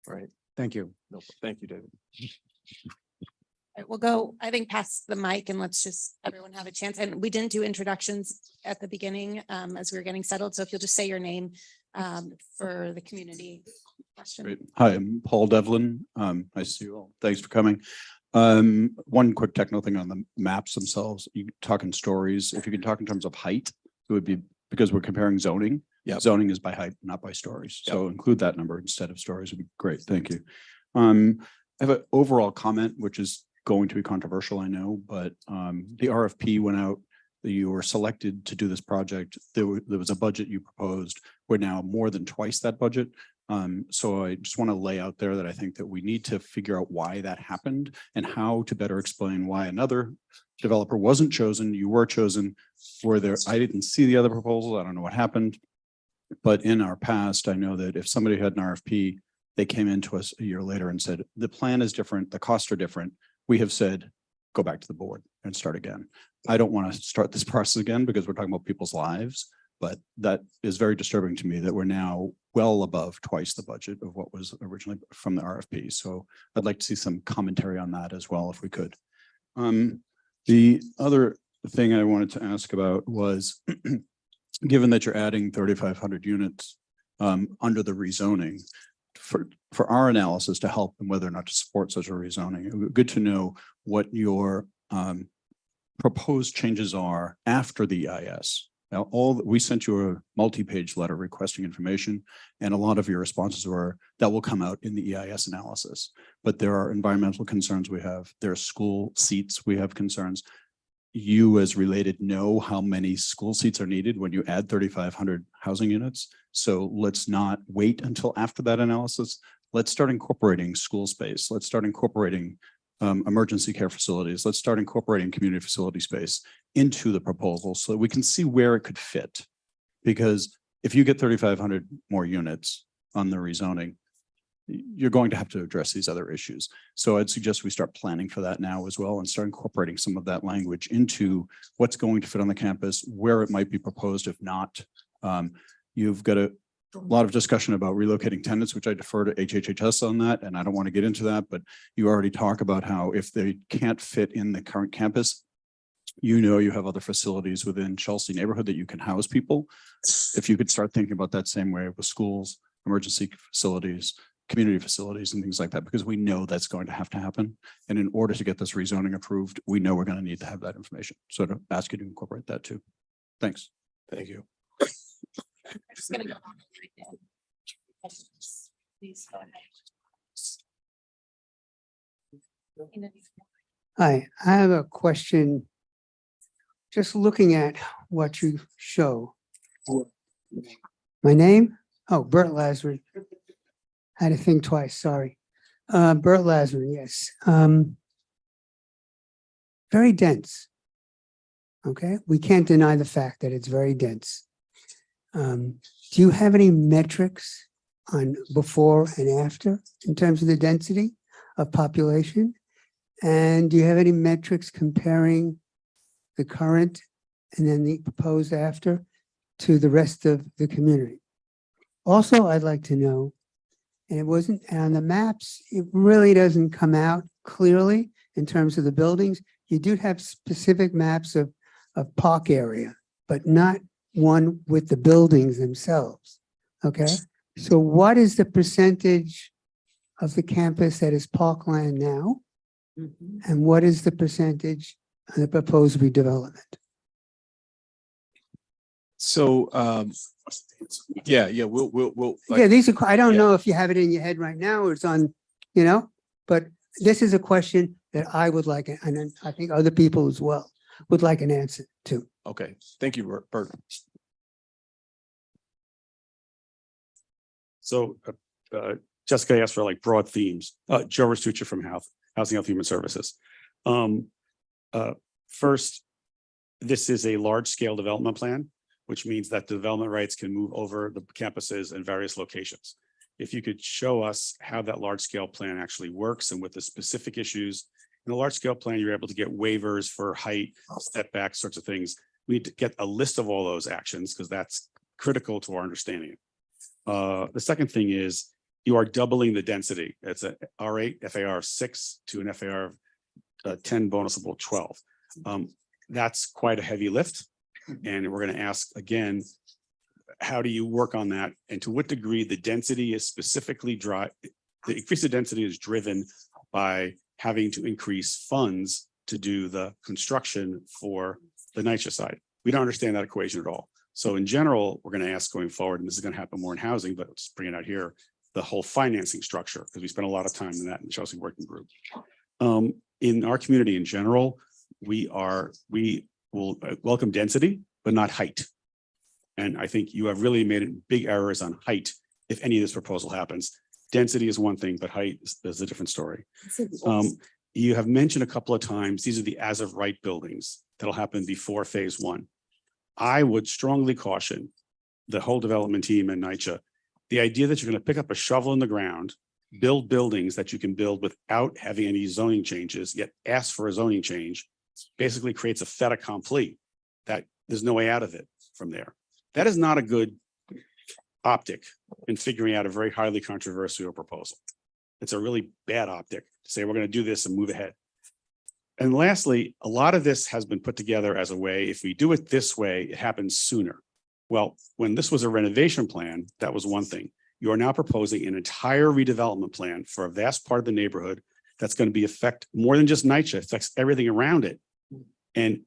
right? Thank you. No, thank you, David. We'll go, I think, past the mic and let's just everyone have a chance. And we didn't do introductions at the beginning as we were getting settled. So if you'll just say your name for the community question. Great. Hi, I'm Paul Devlin. Nice to see you all. Thanks for coming. One quick technical thing on the maps themselves. You talk in stories. If you can talk in terms of height, it would be because we're comparing zoning. Yeah. Zoning is by height, not by stories. So include that number instead of stories would be great. Thank you. I have an overall comment, which is going to be controversial, I know, but the RFP went out. You were selected to do this project. There was a budget you proposed. We're now more than twice that budget. So I just want to lay out there that I think that we need to figure out why that happened and how to better explain why another developer wasn't chosen. You were chosen. I didn't see the other proposals. I don't know what happened. But in our past, I know that if somebody had an RFP, they came into us a year later and said, the plan is different, the costs are different. We have said, go back to the board and start again. I don't want to start this process again because we're talking about people's lives, but that is very disturbing to me that we're now well above twice the budget of what was originally from the RFP. So I'd like to see some commentary on that as well, if we could. The other thing I wanted to ask about was, given that you're adding 3,500 units under the rezoning, for our analysis to help in whether or not to support such a rezoning. It would be good to know what your proposed changes are after the EIS. Now, we sent you a multi-page letter requesting information, and a lot of your responses were that will come out in the EIS analysis. But there are environmental concerns we have. There are school seats we have concerns. You, as related, know how many school seats are needed when you add 3,500 housing units. So let's not wait until after that analysis. Let's start incorporating school space. Let's start incorporating emergency care facilities. Let's start incorporating community facility space into the proposal so that we can see where it could fit. Because if you get 3,500 more units on the rezoning, you're going to have to address these other issues. So I'd suggest we start planning for that now as well and start incorporating some of that language into what's going to fit on the campus, where it might be proposed. If not, you've got a lot of discussion about relocating tenants, which I defer to HHHS on that, and I don't want to get into that, but you already talk about how if they can't fit in the current campus, you have other facilities within Chelsea neighborhood that you can house people. If you could start thinking about that same way with schools, emergency facilities, community facilities and things like that, because we know that's going to have to happen. And in order to get this rezoning approved, we know we're going to need to have that information. So to ask you to incorporate that too. Thanks. Thank you. I'm just gonna go on right now. Please go ahead. Hi, I have a question. Just looking at what you show. My name? Oh, Bert Lazarus. Had to think twice, sorry. Bert Lazarus, yes. Very dense. Okay, we can't deny the fact that it's very dense. Do you have any metrics on before and after in terms of the density of population? And do you have any metrics comparing the current and then the proposed after to the rest of the community? Also, I'd like to know, and it wasn't on the maps, it really doesn't come out clearly in terms of the buildings. You do have specific maps of park area, but not one with the buildings themselves. Okay, so what is the percentage of the campus that is parkland now? And what is the percentage of the proposed redevelopment? So, yeah, we'll. Yeah, these are, I don't yeah. know if you have it in your head right now or it's on, but this is a question that I would like, and then I think other people as well would like an answer to. Okay, thank you, Bert. So Jessica asked for like broad themes. Joe Restuccia from Housing, Health, Human Services. First, this is a large scale development plan, which means that the development rights can move over the campuses in various locations. If you could show us how that large scale plan actually works and with the specific issues. In a large scale plan, you're able to get waivers for height, setback, sorts of things. We need to get a list of all those actions because that's critical to our understanding. The second thing is you are doubling the density. It's a R8 FAR 6 to an FAR 10 bonusable 12. That's quite a heavy lift. And we're going to ask again, how do you work on that? And to what degree the density is specifically the increase of density is driven by having to increase funds to do the construction for the NYCHA side. We don't understand that equation at all. So in general, we're going to ask going forward, and this is going to happen more in housing, but let's bring it out here, the whole financing structure, because we spent a lot of time in that in the Chelsea Working Group. In our community in general, we will welcome density, but not height. And I think you have really made big errors on height if any of this proposal happens. Density is one thing, but height is a different story. You have mentioned a couple of times, these are the as of right buildings that'll happen before phase one. I would strongly caution the whole development team and NYCHA, the idea that you're going to pick up a shovel in the ground, build buildings that you can build without having any zoning changes, yet ask for a zoning change, basically creates a fait accompli that there's no way out of it from there. That is not a good optic in figuring out a very highly controversial proposal. It's a really bad optic to say we're going to do this and move ahead. And lastly, a lot of this has been put together as a way, if we do it this way, it happens sooner. Well, when this was a renovation plan, that was one thing. you are now proposing an entire redevelopment plan for a vast part of the neighborhood that's going to be affect more than just NYCHA, affects everything around it. And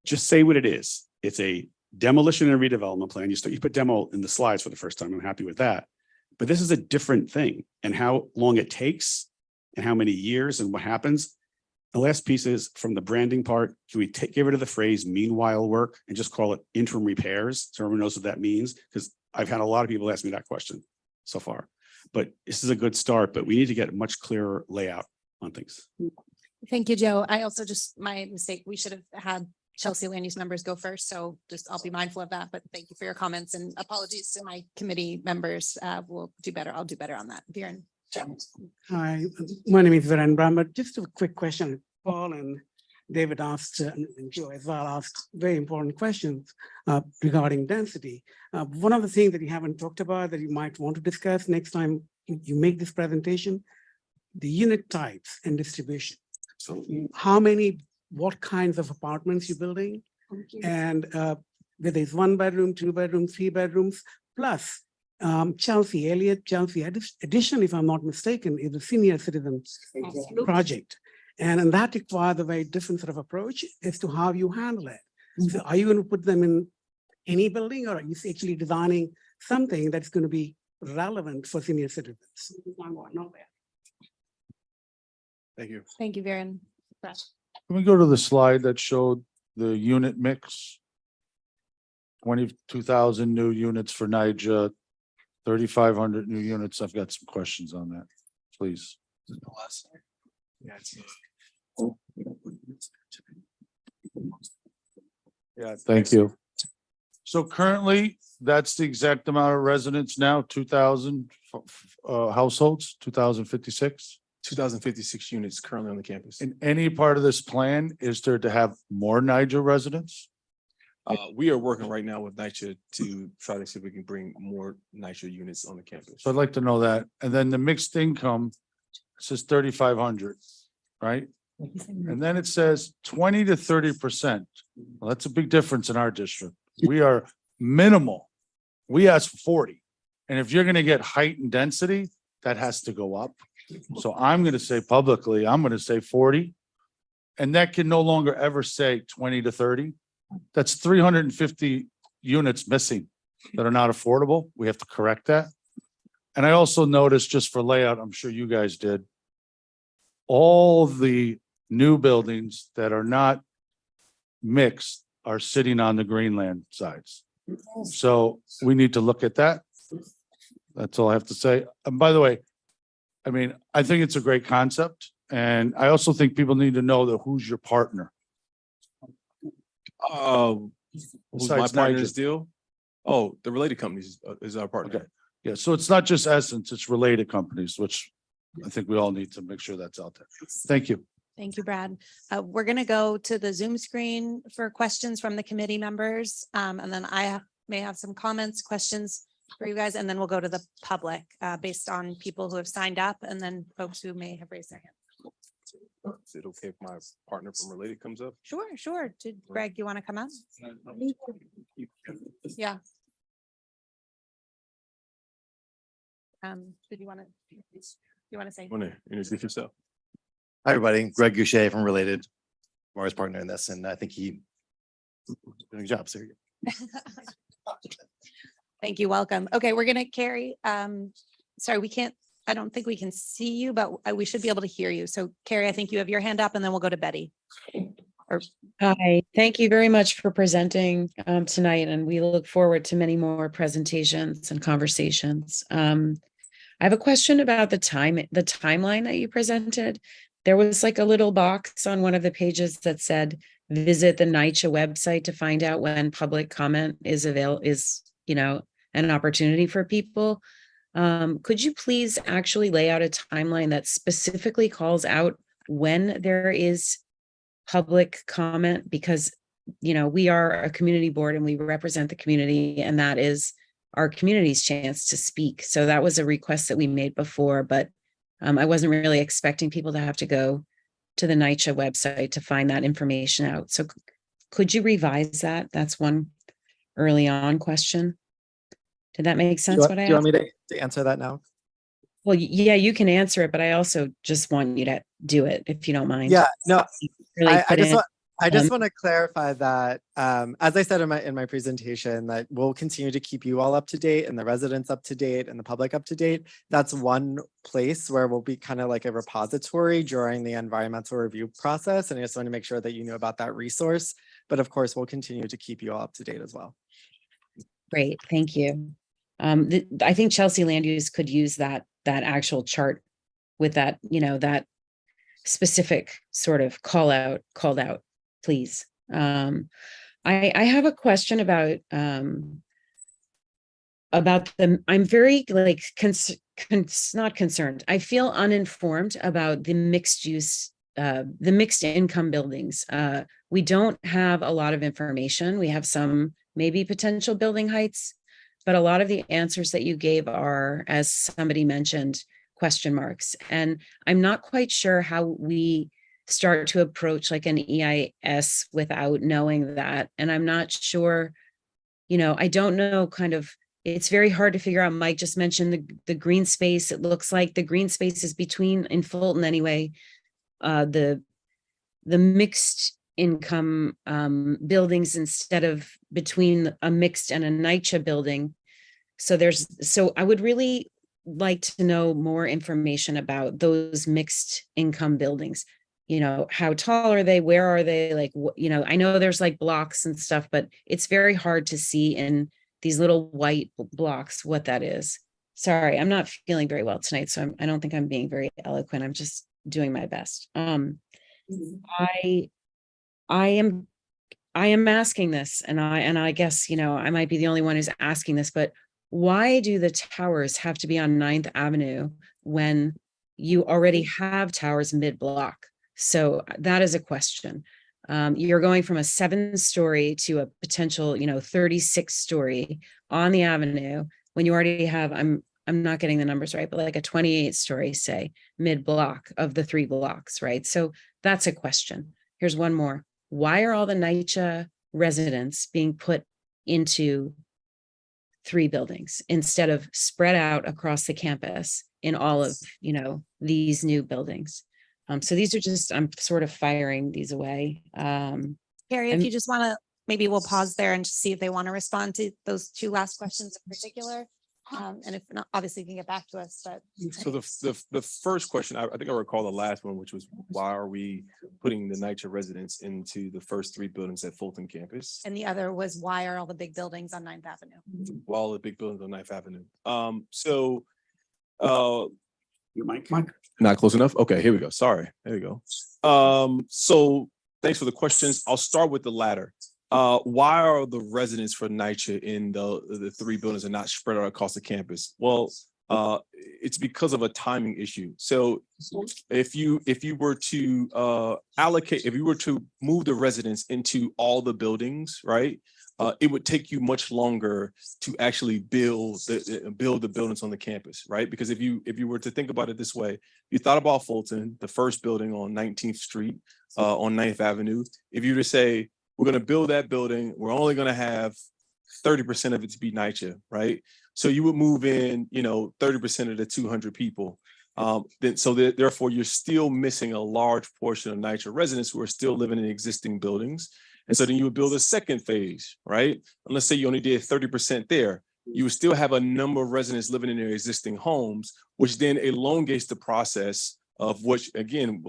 just say what it is. It's a demolition and redevelopment plan. You put demo in the slides for the first time. I'm happy with that. But this is a different thing, and how long it takes and how many years and what happens. The last piece is from the branding part. Can we get rid of the phrase meanwhile work and just call it interim repairs? So everyone knows what that means, because I've had a lot of people ask me that question so far. But this is a good start, but we need to get a much clearer layout on things. Thank you, Joe. I also my mistake, we should have had Chelsea land use members go first. So I'll be mindful of that, but thank you for your comments and apologies to my committee members. We'll do better. I'll do better on that. Viren. Hi, my name is Viren Brahma. Just a quick question. Paul and David asked, and Joe as well asked very important questions regarding density. One of the things that you haven't talked about that you might want to discuss next time you make this presentation, the unit types and distribution. So what kinds of apartments you're building, and whether it's 1 bedroom, 2 bedroom, 3 bedrooms, plus Chelsea addition, if I'm not mistaken, is a senior citizen project. And that requires a very different sort of approach as to how you handle it. So are you going to put them in any building, or are you actually designing something that's going to be relevant for senior citizens? Thank you. Thank you, Viren. Can we go to the slide that showed the unit mix? 22,000 new units for NYCHA, 3,500 new units. I've got some questions on that, please. Yeah, thank you. So currently, that's the exact amount of residents now, 2,000 households, 2,056? 2,056 units currently on the campus. In any part of this plan, is there to have more NYCHA residents? We are working right now with NYCHA to try to see if we can bring more NYCHA units on the campus. So I'd like to know that. And then the mixed income says 3,500, right? And then it says 20 to 30%. Well, that's a big difference in our district. We are minimal. We ask for 40. And if you're going to get height and density, that has to go up. So I'm going to say publicly, I'm going to say 40. And that can no longer ever say 20 to 30. That's 350 units missing that are not affordable. We have to correct that. And I also noticed, just for layout, I'm sure you guys did, all the new buildings that are not mixed are sitting on the Greenland sides. So we need to look at that. That's all I have to say. And by the way, I mean, I think it's a great concept. And I also think people need to know that who's your partner. Who's my Besides partner in NYCHA. this deal? Oh, the related companies is our partner. Okay. Yeah, so it's not just Essence, it's related companies, which I think we all need to make sure that's out there. Thank you. Thank you, Brad. We're going to go to the Zoom screen for questions from the committee members. And then I may have some comments, questions for you guys, and then we'll go to the public based on people who have signed up and then folks who may have raised their hand. Is it okay if my partner from related comes up? Sure. Did Greg, you want to come up? Yeah. Did you want to say? Want to introduce yourself? Hi, everybody. Greg Goucher from Related, Mara's partner in this, and I think he doing a job. So Thank you. Welcome. Okay, we're gonna Carrie. Sorry, I don't think we can see you, but we should be able to hear you. So Carrie, I think you have your hand up and then we'll go to Betty. Hi, thank you very much for presenting tonight, and we look forward to many more presentations and conversations. I have a question about the timeline that you presented. There was like a little box on one of the pages that said, visit the NYCHA website to find out when public comment is an opportunity for people. Could you please actually lay out a timeline that specifically calls out when there is public comment? Because, we are a community board and we represent the community, and that is our community's chance to speak. So that was a request that we made before, but I wasn't really expecting people to have to go to the NYCHA website to find that information out. So could you revise that? That's one early on question. Did that make sense? Do you want me to to answer that now? Well, yeah, you can answer it, but I also just want you to do it if you don't mind. Yeah, no, Really I put just in, want, to clarify that, as I said in my presentation, that we'll continue to keep you all up to date and the residents up to date and the public up to date. That's one place where we'll be kind of like a repository during the environmental review process. And I just want to make sure that you know about that resource. But of course, we'll continue to keep you all up to date as well. Great, thank you. I think Chelsea Land Use could use that actual chart with that, that specific sort of called out, please. I have a question about I'm very like not concerned. I feel uninformed about the mixed use, the mixed income buildings. We don't have a lot of information. We have some maybe potential building heights, but a lot of the answers that you gave are, as somebody mentioned, question marks. And I'm not quite sure how we start to approach like an EIS without knowing that. And I'm not sure, I don't know kind of, it's very hard to figure out. Mike just mentioned the green space. It looks like the green space is between, in Fulton anyway, the mixed income buildings instead of between a mixed and a NYCHA building. So I would really like to know more information about those mixed income buildings. How tall are they? Where are they? Like, I know there's like blocks and stuff, but it's very hard to see in these little white blocks what that is. Sorry, I'm not feeling very well tonight, so I don't think I'm being very eloquent. I'm just doing my best. I am asking this, and I guess, I might be the only one who's asking this, but why do the towers have to be on 9th Avenue when you already have towers mid-block? So that is a question. You're going from a 7-story to a potential, 36-story on the avenue when you already have, I'm not getting the numbers right, but like a 28-story, say, mid-block of the 3 blocks, right? So that's a question. Here's one more. Why are all the NYCHA residents being put into 3 buildings instead of spread out across the campus in all of, these new buildings? So these are just, I'm sort of firing these away. Carrie, if you just want to, maybe we'll pause there and just see if they want to respond to those 2 last questions in particular. And if not, obviously you can get back to us, but. So the first question, I think I recall the last one, which was why are we putting the NYCHA residents into the first 3 buildings at Fulton campus? And the other was, why are all the big buildings on 9th Avenue? Well, all the big buildings on 9th Avenue. Your mic. Not close enough. Okay, here we go. Sorry. There we go. So thanks for the questions. I'll start with the latter. Why are the residents for NYCHA in the 3 buildings and not spread out across the campus? Well, it's because of a timing issue. So if you were to move the residents into all the buildings, right? It would take you much longer to actually build the buildings on the campus, right? Because if you were to think about it this way, you thought about Fulton, the first building on 19th Street, on 9th Avenue. If you were to say, we're going to build that building, we're only going to have 30% of it to be NYCHA, right? So you would move in, 30% of the 200 people. Therefore, you're still missing a large portion of NYCHA residents who are still living in existing buildings. And so then you would build a second phase, right? And let's say you only did 30% there. You would still have a number of residents living in their existing homes, which then elongates the process of which, again,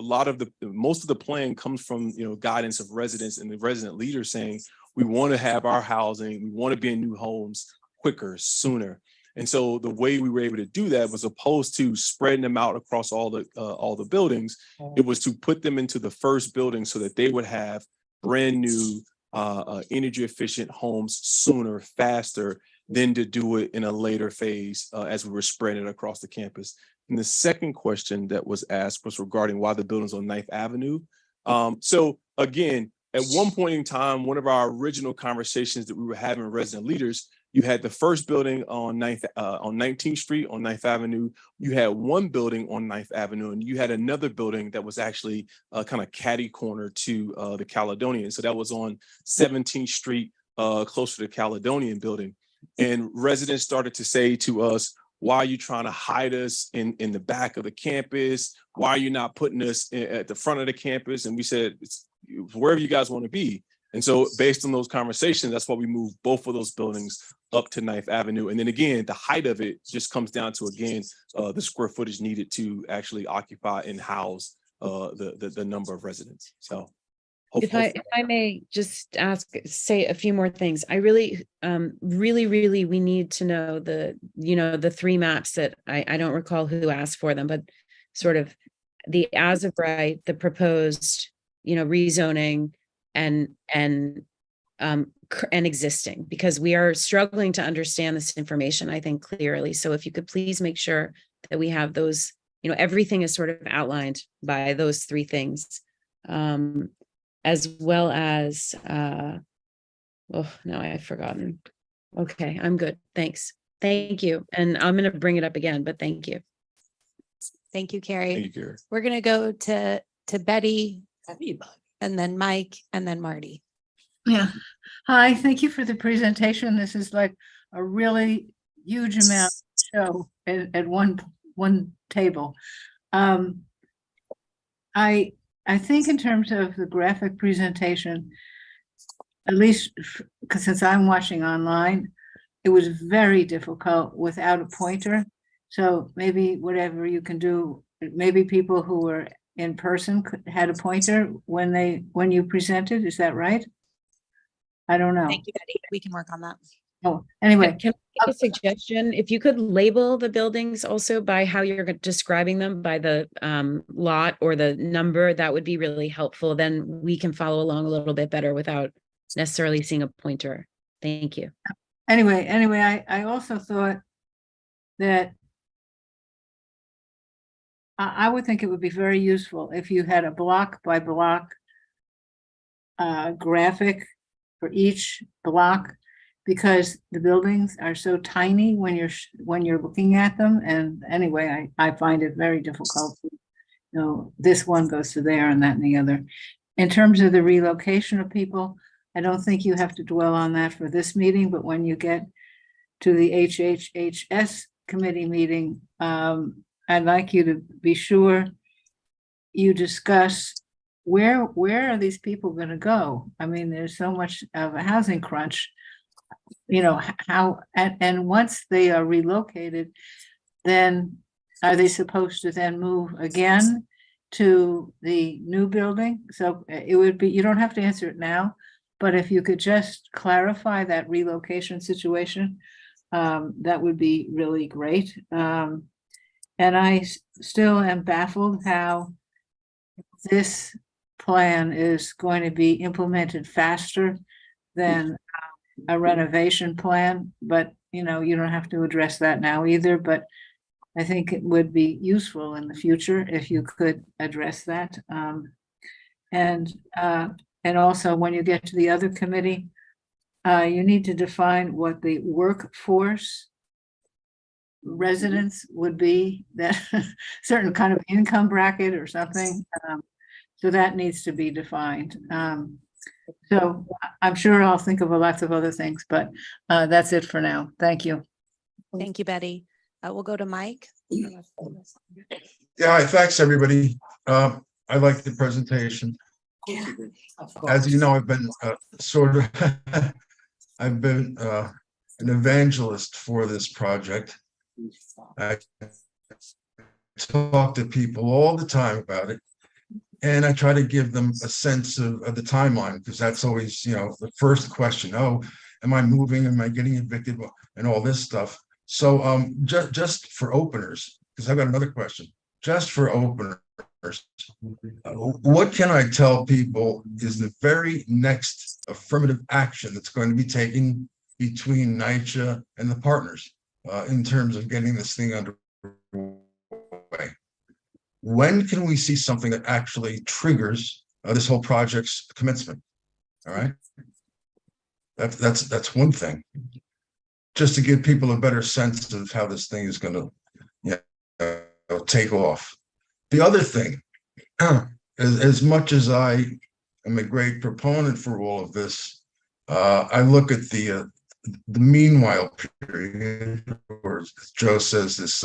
most of the plan comes from, guidance of residents and the resident leaders saying, we want to have our housing, we want to be in new homes quicker, sooner. And so the way we were able to do that was opposed to spreading them out across all the buildings. It was to put them into the first building so that they would have brand new energy efficient homes sooner, faster than to do it in a later phase as we were spreading it across the campus. And the second question that was asked was regarding why the buildings on 9th Avenue. So again, at one point in time, one of our original conversations that we were having with resident leaders, you had the first building on 19th Street on 9th Avenue. You had one building on 9th Avenue, and you had another building that was actually kind of catty corner to the Caledonian. So that was on 17th Street, closer to the Caledonian building. And residents started to say to us, why are you trying to hide us in the back of the campus? Why are you not putting us at the front of the campus? And we said, it's wherever you guys want to be. And so based on those conversations, that's why we moved both of those buildings up to 9th Avenue. And then again, the height of it just comes down to, again, the square footage needed to actually occupy and house the number of residents. So If I may just say a few more things. I really, really, we need to know the 3 maps that I don't recall who asked for them, but sort of the as of right, the proposed, rezoning and existing, because we are struggling to understand this information, I think, clearly. So if you could please make sure that we have those, everything is sort of outlined by those 3 things. As well as, now I've forgotten. Okay, I'm good. Thanks. Thank you. And I'm going to bring it up again, but thank you. Thank you, Carrie. Thank you, Carrie. We're going to go to Betty and then Mike and then Marty. Yeah. Hi, thank you for the presentation. This is like a really huge amount to show at one table. I think in terms of the graphic presentation, at least because since I'm watching online, it was very difficult without a pointer. So maybe whatever you can do, maybe people who were in person had a pointer when you presented. Is that right? I don't know. Thank you, Betty. We can work on that. Oh, anyway. Can I make a suggestion? If you could label the buildings also by how you're describing them, by the lot or the number, that would be really helpful. Then we can follow along a little bit better without necessarily seeing a pointer. Thank you. Anyway, I also thought that I would think it would be very useful if you had a block by block graphic for each block, because the buildings are so tiny when you're looking at them. And anyway, I find it very difficult. This one goes to there and that and the other. In terms of the relocation of people, I don't think you have to dwell on that for this meeting, but when you get to the HHHS committee meeting, I'd like you to be sure you discuss where are these people going to go? I mean, there's so much of a housing crunch. How and once they are relocated, then are they supposed to then move again to the new building? So it would be, you don't have to answer it now, but if you could just clarify that relocation situation, that would be really great. And I still am baffled how this plan is going to be implemented faster than a renovation plan, but you don't have to address that now either, but I think it would be useful in the future if you could address that. And also when you get to the other committee, you need to define what the workforce residents would be, that certain kind of income bracket or something. So that needs to be defined. So I'm sure I'll think of lots of other things, but that's it for now. Thank you. Thank you, Betty. We'll go to Mike. Yeah, thanks, everybody. I like the presentation. As you know, I've been I've been an evangelist for this project. I talk to people all the time about it, and I try to give them a sense of the timeline, because that's always, the first question. Oh, am I moving? Am I getting evicted? And all this stuff. So just for openers, because I've got another question. Just for openers, what can I tell people is the very next affirmative action that's going to be taken between NYCHA and the partners in terms of getting this thing underway? When can we see something that actually triggers this whole project's commencement? All right, that's one thing. Just to give people a better sense of how this thing is going to take off. The other thing, as much as I am a great proponent for all of this, I look at the the meanwhile period, or as Joe says, this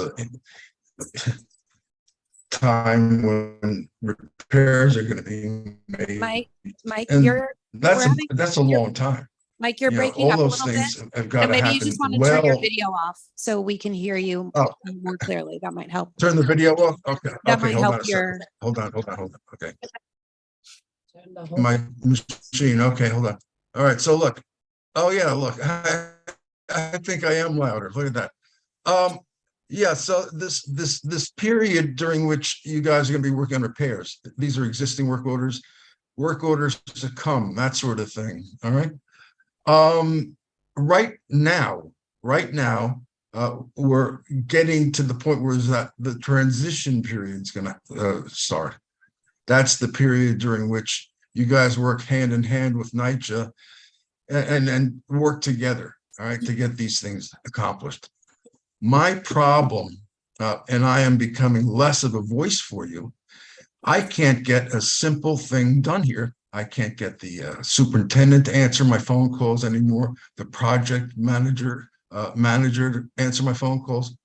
time when repairs are going to be made. Mike, And we're having, that's a long time. Mike, you're You know, breaking all up a those little bit. things have got And to maybe you happen just want to turn your well. video off so we can hear you Oh. more clearly. That might help. Turn the video off. Okay. That Okay. might Hold help on a your. second. Hold on. Okay. My machine. Okay. Hold on. All right. So look. Oh yeah. Look. I think I am louder. Look at that. Yeah. So this period during which you guys are going to be working on repairs. These are existing work orders to come. That sort of thing. All right. Right now, we're getting to the point where that the transition period is going to start. That's the period during which you guys work hand in hand with NYCHA and work together, all right, to get these things accomplished. My problem, and I am becoming less of a voice for you, I can't get a simple thing done here. I can't get the superintendent to answer my phone calls anymore, the project manager to answer my phone calls,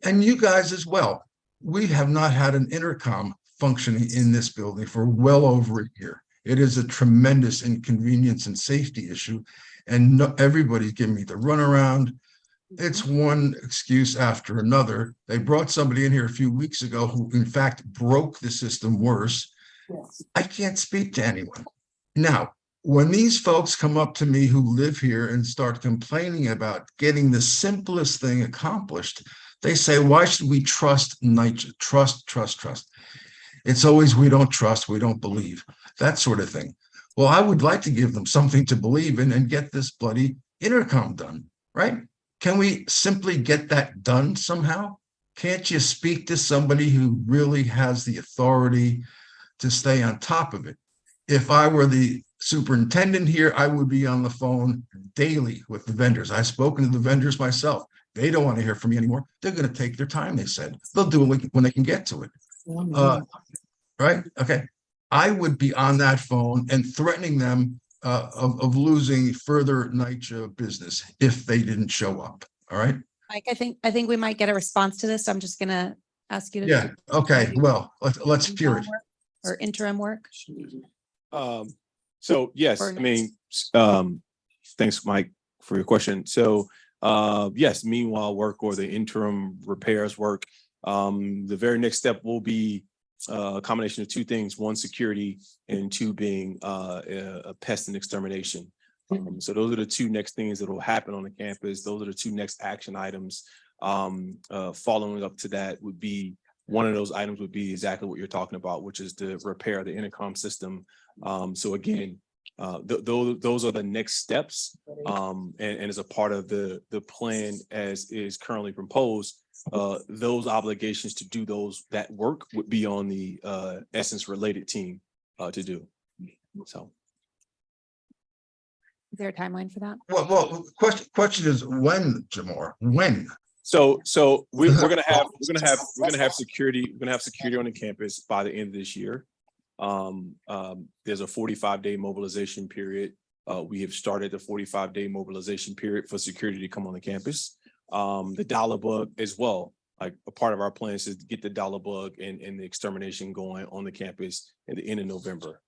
and you guys as well. We have not had an intercom functioning in this building for well over a year. It is a tremendous inconvenience and safety issue, and everybody's giving me the runaround. It's one excuse after another. They brought somebody in here a few weeks ago who in fact broke the system worse. I can't speak to anyone. Now, when these folks come up to me who live here and start complaining about getting the simplest thing accomplished, they say, why should we trust NYCHA? Trust. It's always, we don't trust, we don't believe, that sort of thing. Well, I would like to give them something to believe in and get this bloody intercom done, right? Can we simply get that done somehow? Can't you speak to somebody who really has the authority to stay on top of it? If I were the superintendent here, I would be on the phone daily with the vendors. I've spoken to the vendors myself. They don't want to hear from me anymore. They're going to take their time, they said. They'll do it when they can get to it. Right? Okay. I would be on that phone and threatening them of losing further NYCHA business if they didn't show up. All right. Mike, I think we might get a response to this. So I'm just gonna ask you to. Yeah. Okay. Well, let's hear it. Or interim work. So yes, Or I mean, thanks, Mike, for your question. So yes, meanwhile work or the interim repairs work. The very next step will be a combination of two things: one, security, and two, being a pest and extermination. So those are the two next things that will happen on the campus. Those are the two next action items. Following up to that would be, one of those items would be exactly what you're talking about, which is to repair the intercom system. So again, those are the next steps. And as a part of the plan as is currently proposed, those obligations to do that work would be on the Essence related team to do. So. Is there a timeline for that? Well, question is when, Jamar? When? So we're gonna have security. We're gonna have security on the campus by the end of this year. There's a 45-day mobilization period. We have started the 45-day mobilization period for security to come on the campus. The dollar bug as well. Like, a part of our plans is to get the dollar bug and the extermination going on the campus at the end of November.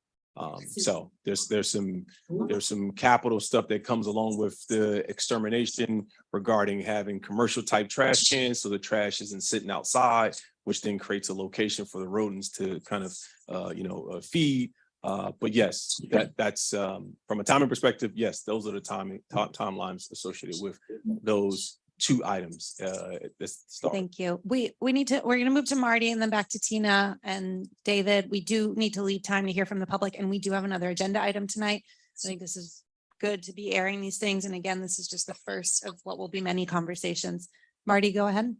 So there's some capital stuff that comes along with the extermination regarding having commercial type trash cans, so the trash isn't sitting outside, which then creates a location for the rodents to kind of feed. But yes, that's from a timing perspective. Yes, those are the timelines associated with those two items at this start. Thank you. We're going to move to Marty and then back to Tina and David. We do need to leave time to hear from the public, and we do have another agenda item tonight. So I think this is good to be airing these things. And again, this is just the first of what will be many conversations. Marty, go ahead.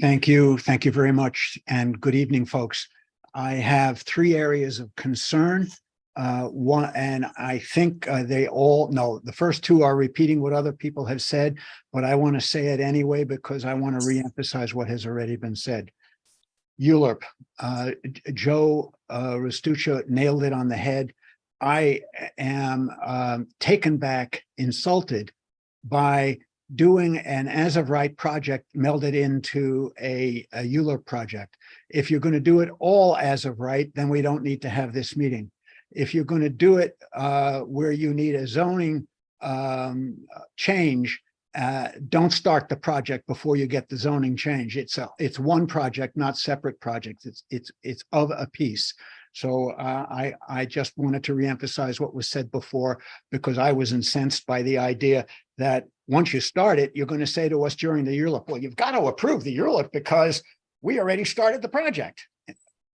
Thank you. Thank you very much. And good evening, folks. I have three areas of concern. One, and I think they all know, the first two are repeating what other people have said, but I want to say it anyway because I want to reemphasize what has already been said. ULURP, Joe Restuccia nailed it on the head. I am taken back, insulted by doing an as of right project melded into a ULURP project. If you're going to do it all as of right, then we don't need to have this meeting. If you're going to do it where you need a zoning change, don't start the project before you get the zoning change. It's one project, not separate projects. It's of a piece. So I just wanted to reemphasize what was said before, because I was incensed by the idea that once you start it, you're going to say to us during the ULURP, well, you've got to approve the ULURP because we already started the project.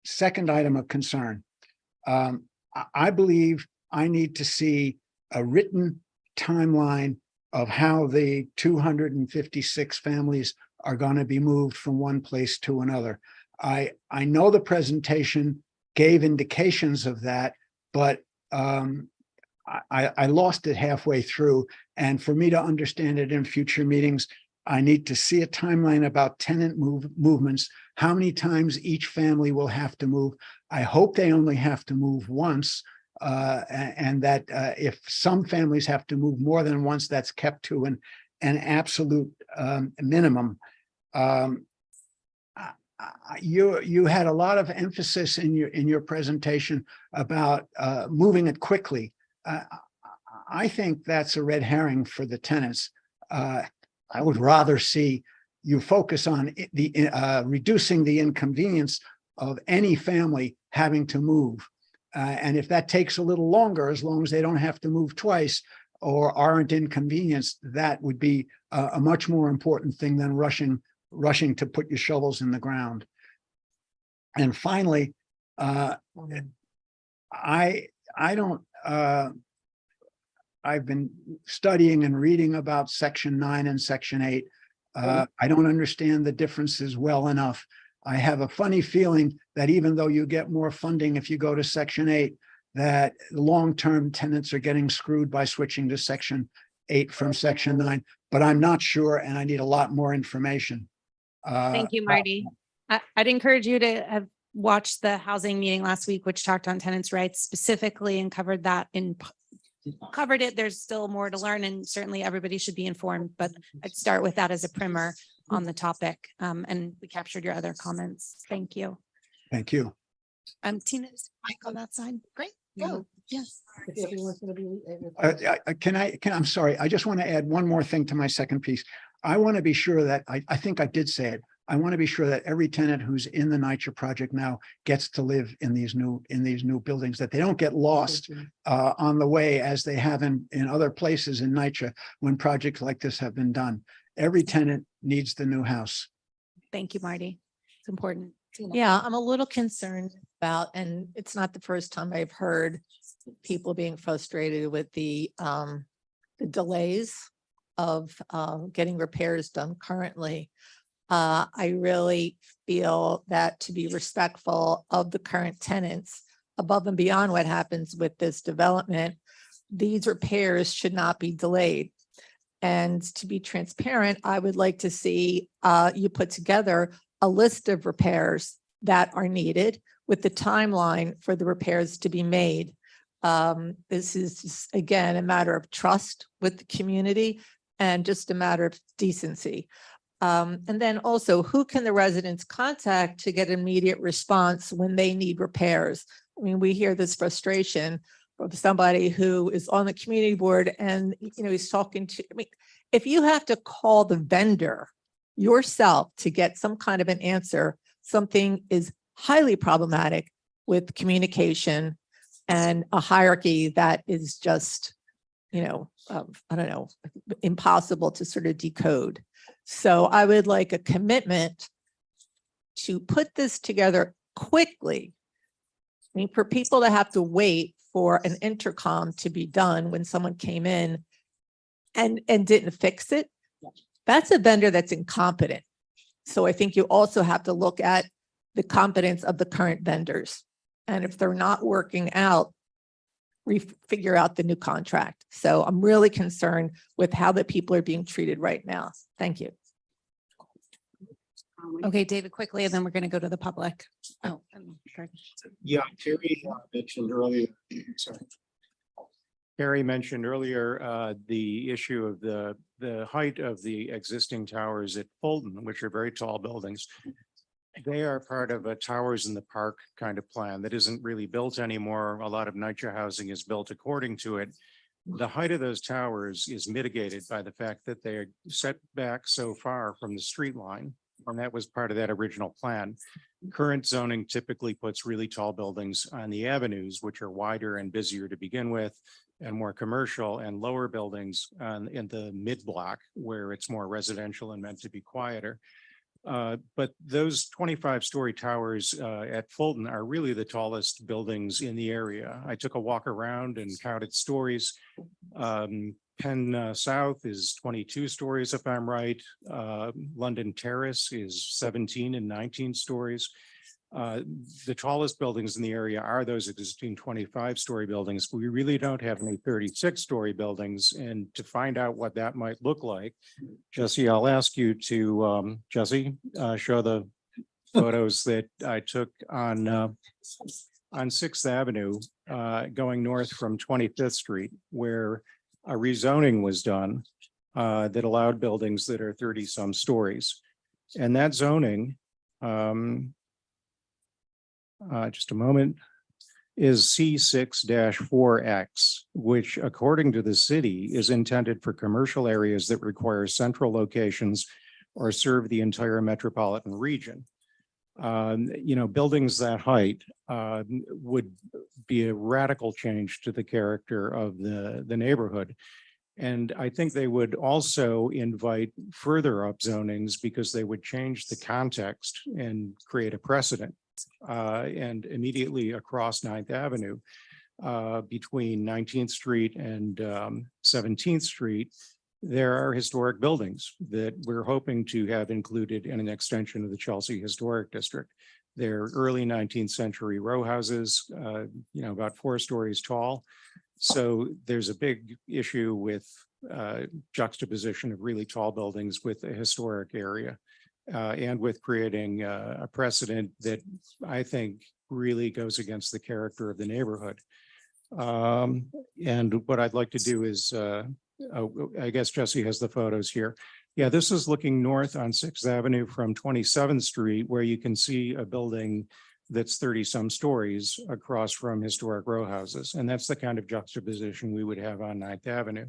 Second item of concern. I believe I need to see a written timeline of how the 256 families are going to be moved from one place to another. I know the presentation gave indications of that, but I lost it halfway through. And for me to understand it in future meetings, I need to see a timeline about tenant movements, how many times each family will have to move. I hope they only have to move once, and that if some families have to move more than once, that's kept to an absolute minimum. You had a lot of emphasis in your presentation about moving it quickly. I think that's a red herring for the tenants. I would rather see you focus on reducing the inconvenience of any family having to move. And if that takes a little longer, as long as they don't have to move twice or aren't inconvenienced, that would be a much more important thing than rushing to put your shovels in the ground. And finally, I've been studying and reading about Section 9 and Section 8. I don't understand the differences well enough. I have a funny feeling that even though you get more funding if you go to Section 8, that long-term tenants are getting screwed by switching to Section 8 from Section 9, but I'm not sure, and I need a lot more information. Thank you, Marty. I'd encourage you to have watched the housing meeting last week, which talked on tenants' rights specifically and covered that covered it. There's still more to learn, and certainly everybody should be informed, but I'd start with that as a primer on the topic. And we captured your other comments. Thank you. Thank you. Tina, is Mike on that side? Great. Go. Yes. I'm sorry. I just want to add one more thing to my second piece. I want to be sure that I think I did say it. I want to be sure that every tenant who's in the NYCHA project now gets to live in these new buildings, that they don't get lost on the way as they have in other places in NYCHA when projects like this have been done. Every tenant needs the new house. Thank you, Marty. It's important. Tina. Yeah, I'm a little concerned about, and it's not the first time I've heard people being frustrated with the delays of getting repairs done currently. I really feel that to be respectful of the current tenants, above and beyond what happens with this development, these repairs should not be delayed. And to be transparent, I would like to see you put together a list of repairs that are needed with the timeline for the repairs to be made. This is just, again, a matter of trust with the community and just a matter of decency. And then also, who can the residents contact to get immediate response when they need repairs? I mean, we hear this frustration from somebody who is on the community board and, he's talking to, if you have to call the vendor yourself to get some kind of an answer, something is highly problematic with communication and a hierarchy that is just, I don't know, impossible to sort of decode. So I would like a commitment to put this together quickly. I mean, for people to have to wait for an intercom to be done when someone came in and didn't fix it, that's a vendor that's incompetent. So I think you also have to look at the competence of the current vendors. And if they're not working out, figure out the new contract. So I'm really concerned with how the people are being treated right now. Thank you. Okay, David, quickly, and then we're going to go to the public. Oh, sorry. Yeah, Terry mentioned earlier, sorry. Terry mentioned earlier the issue of the the height of the existing towers at Fulton, which are very tall buildings, they are part of a towers in the park kind of plan that isn't really built anymore. A lot of NYCHA housing is built according to it. The height of those towers is mitigated by the fact that they are set back so far from the street line. And that was part of that original plan. Current zoning typically puts really tall buildings on the avenues, which are wider and busier to begin with, and more commercial, and lower buildings in the mid block where it's more residential and meant to be quieter. But those 25-story towers at Fulton are really the tallest buildings in the area. I took a walk around and counted stories. Penn South is 22 stories, if I'm right. London Terrace is 17 and 19 stories. The tallest buildings in the area are those existing 25-story buildings. We really don't have any 36-story buildings. And to find out what that might look like, Jesse, I'll ask you to, Jesse, show the photos that I took on 6th Avenue, going north from 25th Street, where a rezoning was done that allowed buildings that are 30-some stories. And that zoning, just a moment, is C6-4X, which according to the city is intended for commercial areas that require central locations or serve the entire metropolitan region. Buildings that height would be a radical change to the character of the neighborhood. And I think they would also invite further upzonings because they would change the context and create a precedent. And immediately across 9th Avenue, between 19th Street and 17th Street, there are historic buildings that we're hoping to have included in an extension of the Chelsea Historic District. They're early 19th century row houses, about 4 stories tall. So there's a big issue with juxtaposition of really tall buildings with a historic area. And with creating a precedent that I think really goes against the character of the neighborhood. And what I'd like to do is, I guess Jesse has the photos here. Yeah, this is looking north on 6th Avenue from 27th Street, where you can see a building that's 30-some stories across from historic row houses. And that's the kind of juxtaposition we would have on 9th Avenue.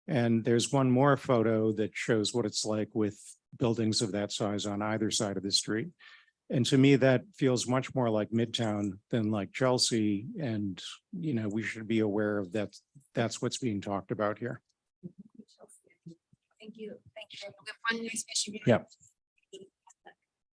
And there's one more photo that shows what it's like with buildings of that size on either side of the street. And to me, that feels much more like Midtown than like Chelsea. And, we should be aware of that. That's what's being talked about here. Thank you. Thank you. Yeah.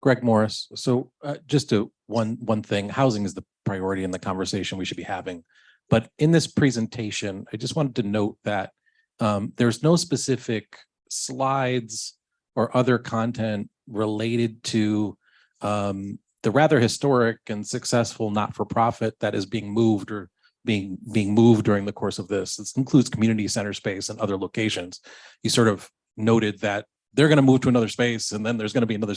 Greg Morris. So just one thing, housing is the priority in the conversation we should be having. But in this presentation, I just wanted to note that there's no specific slides or other content related to the rather historic and successful not-for-profit that is being moved or being moved during the course of this. This includes community center space and other locations. You sort of noted that they're going to move to another space and then there's going to be another.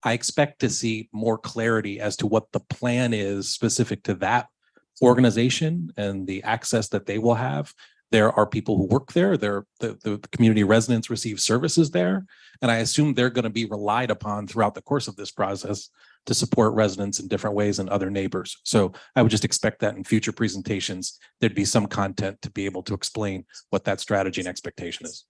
I expect to see more clarity as to what the plan is specific to that organization and the access that they will have. There are people who work there. The community residents receive services there. And I assume they're going to be relied upon throughout the course of this process to support residents in different ways and other neighbors. So I would just expect that in future presentations, there'd be some content to be able to explain what that strategy and expectation is.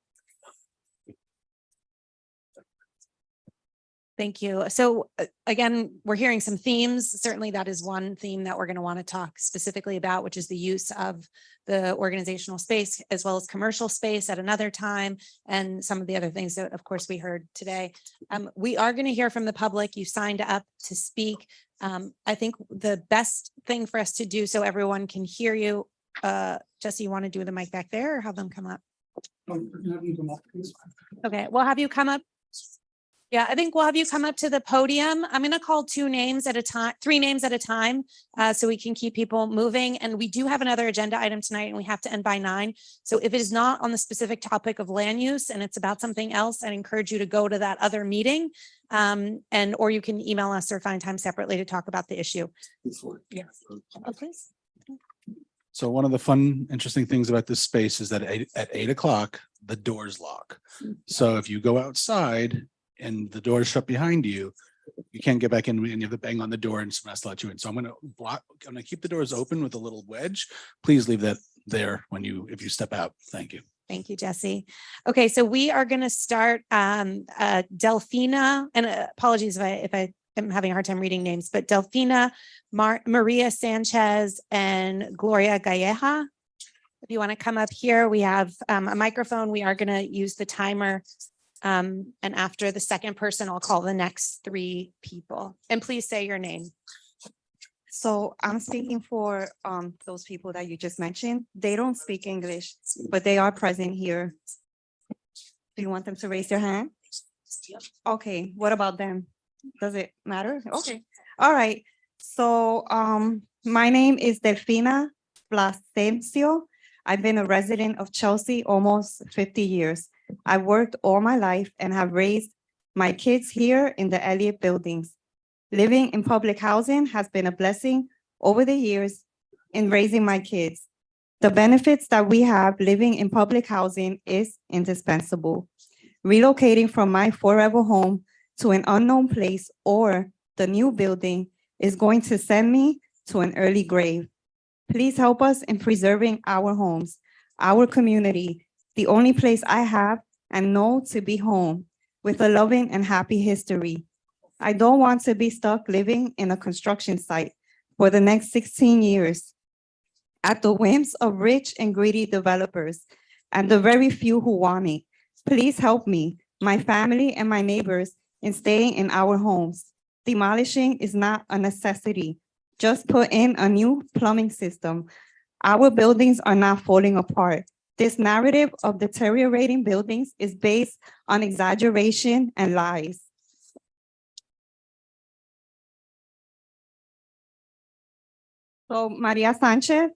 Thank you. So again, we're hearing some themes. Certainly that is one theme that we're going to want to talk specifically about, which is the use of the organizational space as well as commercial space at another time, and some of the other things that, of course, we heard today. We are going to hear from the public. You signed up to speak. I think the best thing for us to do so everyone can hear you. Jesse, you want to do the mic back there or have them come up? Okay, we'll have you come up. Yeah, I think we'll have you come up to the podium. I'm going to call 2 names at a time, 3 names at a time, so we can keep people moving. And we do have another agenda item tonight and we have to end by 9. So if it is not on the specific topic of land use and it's about something else, I'd encourage you to go to that other meeting, or you can email us or find time separately to talk about the issue. Yeah. Oh, please. So one of the fun, interesting things about this space is that at 8 o'clock, the doors lock. So if you go outside and the door is shut behind you, you can't get back in and you have to bang on the door and someone has to let you in. So I'm gonna keep the doors open with a little wedge. Please leave that there if you step out. Thank you. Thank you, Jesse. Okay, so we are going to start Delphina, and apologies if I am having a hard time reading names, but Delphina, Maria Sanchez, and Gloria Galleja. If you want to come up here, we have a microphone. We are going to use the timer. And after the second person, I'll call the next three people. And please say your name. So I'm speaking for those people that you just mentioned. They don't speak English, but they are present here. Do you want them to raise their hand? Okay, what about them? Does it matter? Okay, all right. So my name is Delfina Plasencio. I've been a resident of Chelsea almost 50 years. I worked all my life and have raised my kids here in the Elliott buildings. Living in public housing has been a blessing over the years in raising my kids. The benefits that we have living in public housing is indispensable. Relocating from my forever home to an unknown place or the new building is going to send me to an early grave. Please help us in preserving our homes, our community, the only place I have and know to be home, with a loving and happy history. I don't want to be stuck living in a construction site for the next 16 years at the whims of rich and greedy developers and the very few who want it. Please help me, my family, and my neighbors in staying in our homes. Demolishing is not a necessity. Just put in a new plumbing system. Our buildings are not falling apart. This narrative of deteriorating buildings is based on exaggeration and lies. So Maria Sanchez.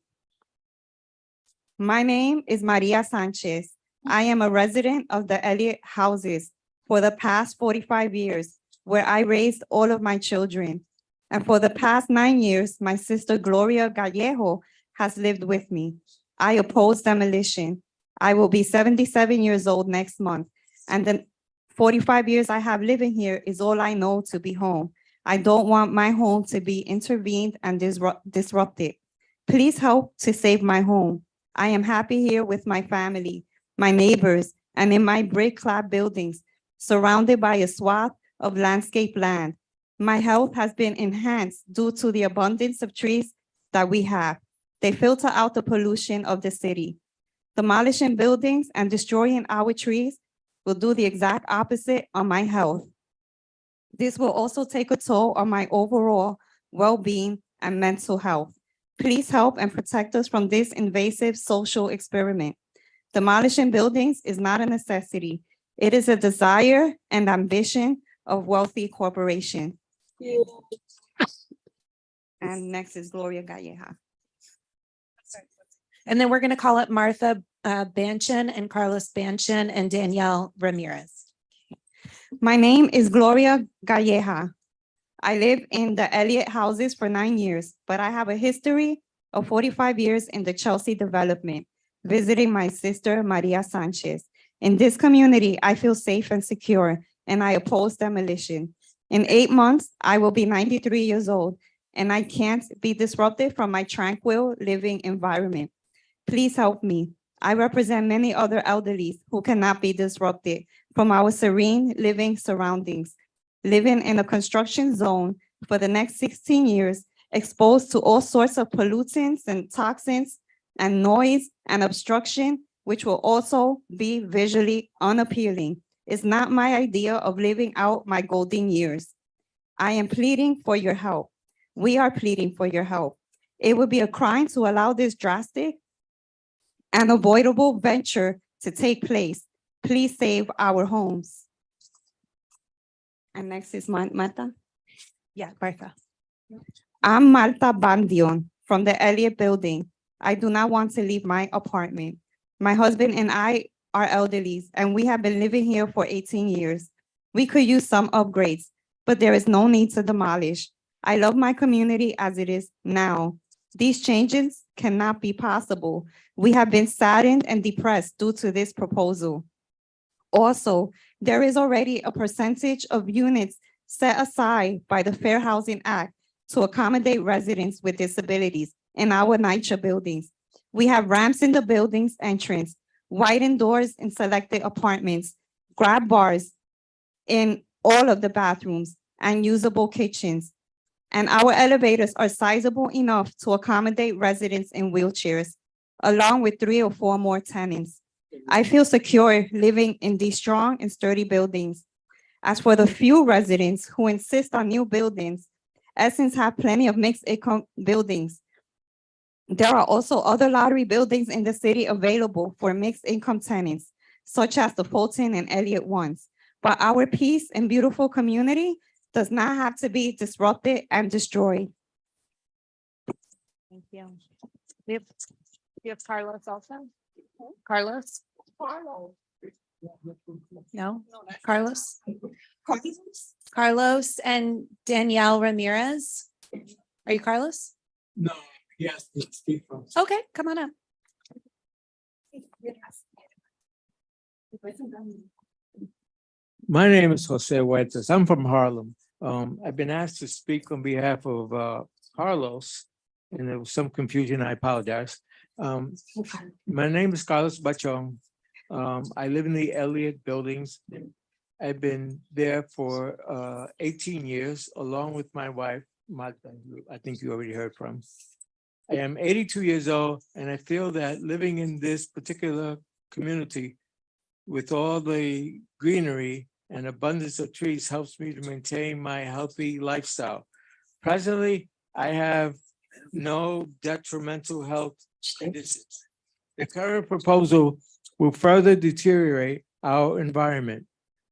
My name is Maria Sanchez. I am a resident of the Elliott houses for the past 45 years, where I raised all of my children. And for the past 9 years, my sister Gloria Gallejo has lived with me. I oppose demolition. I will be 77 years old next month. And the 45 years I have living here is all I know to be home. I don't want my home to be intervened and disrupted. Please help to save my home. I am happy here with my family, my neighbors, and in my brick-clad buildings, surrounded by a swath of landscape land. My health has been enhanced due to the abundance of trees that we have. They filter out the pollution of the city. Demolishing buildings and destroying our trees will do the exact opposite on my health. This will also take a toll on my overall well-being and mental health. Please help and protect us from this invasive social experiment. Demolishing buildings is not a necessity. It is a desire and ambition of wealthy corporations. And next is Gloria Galleja. And then we're going to call up Martha Banchin and Carlos Banchin and Danielle Ramirez. My name is Gloria Galleja. I live in the Elliott houses for 9 years, but I have a history of 45 years in the Chelsea development, visiting my sister Maria Sanchez. In this community, I feel safe and secure, and I oppose demolition. In 8 months, I will be 93 years old, and I can't be disrupted from my tranquil living environment. Please help me. I represent many other elderlies who cannot be disrupted from our serene living surroundings, living in a construction zone for the next 16 years, exposed to all sorts of pollutants and toxins and noise and obstruction, which will also be visually unappealing. It's not my idea of living out my golden years. I am pleading for your help. We are pleading for your help. It would be a crime to allow this drastic and avoidable venture to take place. Please save our homes. And next is Marta. Yeah, Martha. I'm Marta Bandion from the Elliott building. I do not want to leave my apartment. My husband and I are elderly, and we have been living here for 18 years. We could use some upgrades, but there is no need to demolish. I love my community as it is now. These changes cannot be possible. We have been saddened and depressed due to this proposal. Also, there is already a percentage of units set aside by the Fair Housing Act to accommodate residents with disabilities in our NYCHA buildings. We have ramps in the building's entrance, widened doors in selected apartments, grab bars in all of the bathrooms, and usable kitchens. And our elevators are sizable enough to accommodate residents in wheelchairs, along with 3 or 4 more tenants. I feel secure living in these strong and sturdy buildings. As for the few residents who insist on new buildings, Essence have plenty of mixed income buildings. There are also other lottery buildings in the city available for mixed income tenants, such as the Fulton and Elliott ones. But our peace and beautiful community does not have to be disrupted and destroyed. Thank you. We have Carlos also. Carlos? No, Carlos? Carlos and Danielle Ramirez. Are you Carlos? No, yes, speak from. Okay, come on up. My name is Jose Huertas. I'm from Harlem. I've been asked to speak on behalf of Carlos, and there was some confusion. I apologize. My name is Carlos Bachon. I live in the Elliott buildings. I've been there for 18 years, along with my wife, Marta, who I think you already heard from. I am 82 years old, and I feel that living in this particular community with all the greenery and abundance of trees helps me to maintain my healthy lifestyle. Presently, I have no detrimental health conditions. The current proposal will further deteriorate our environment.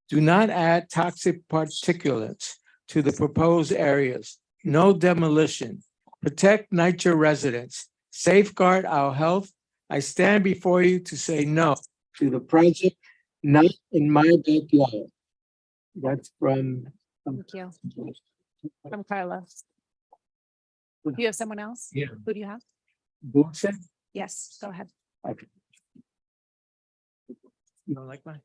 Do not add toxic particulates to the proposed areas. No demolition. Protect NYCHA residents. Safeguard our health. I stand before you to say no to the project, not in my backyard. That's from. Thank you. From Carlos. Do you have someone else? Yeah. Who do you have? Dulce? Yes, go ahead. Okay. You don't like mine?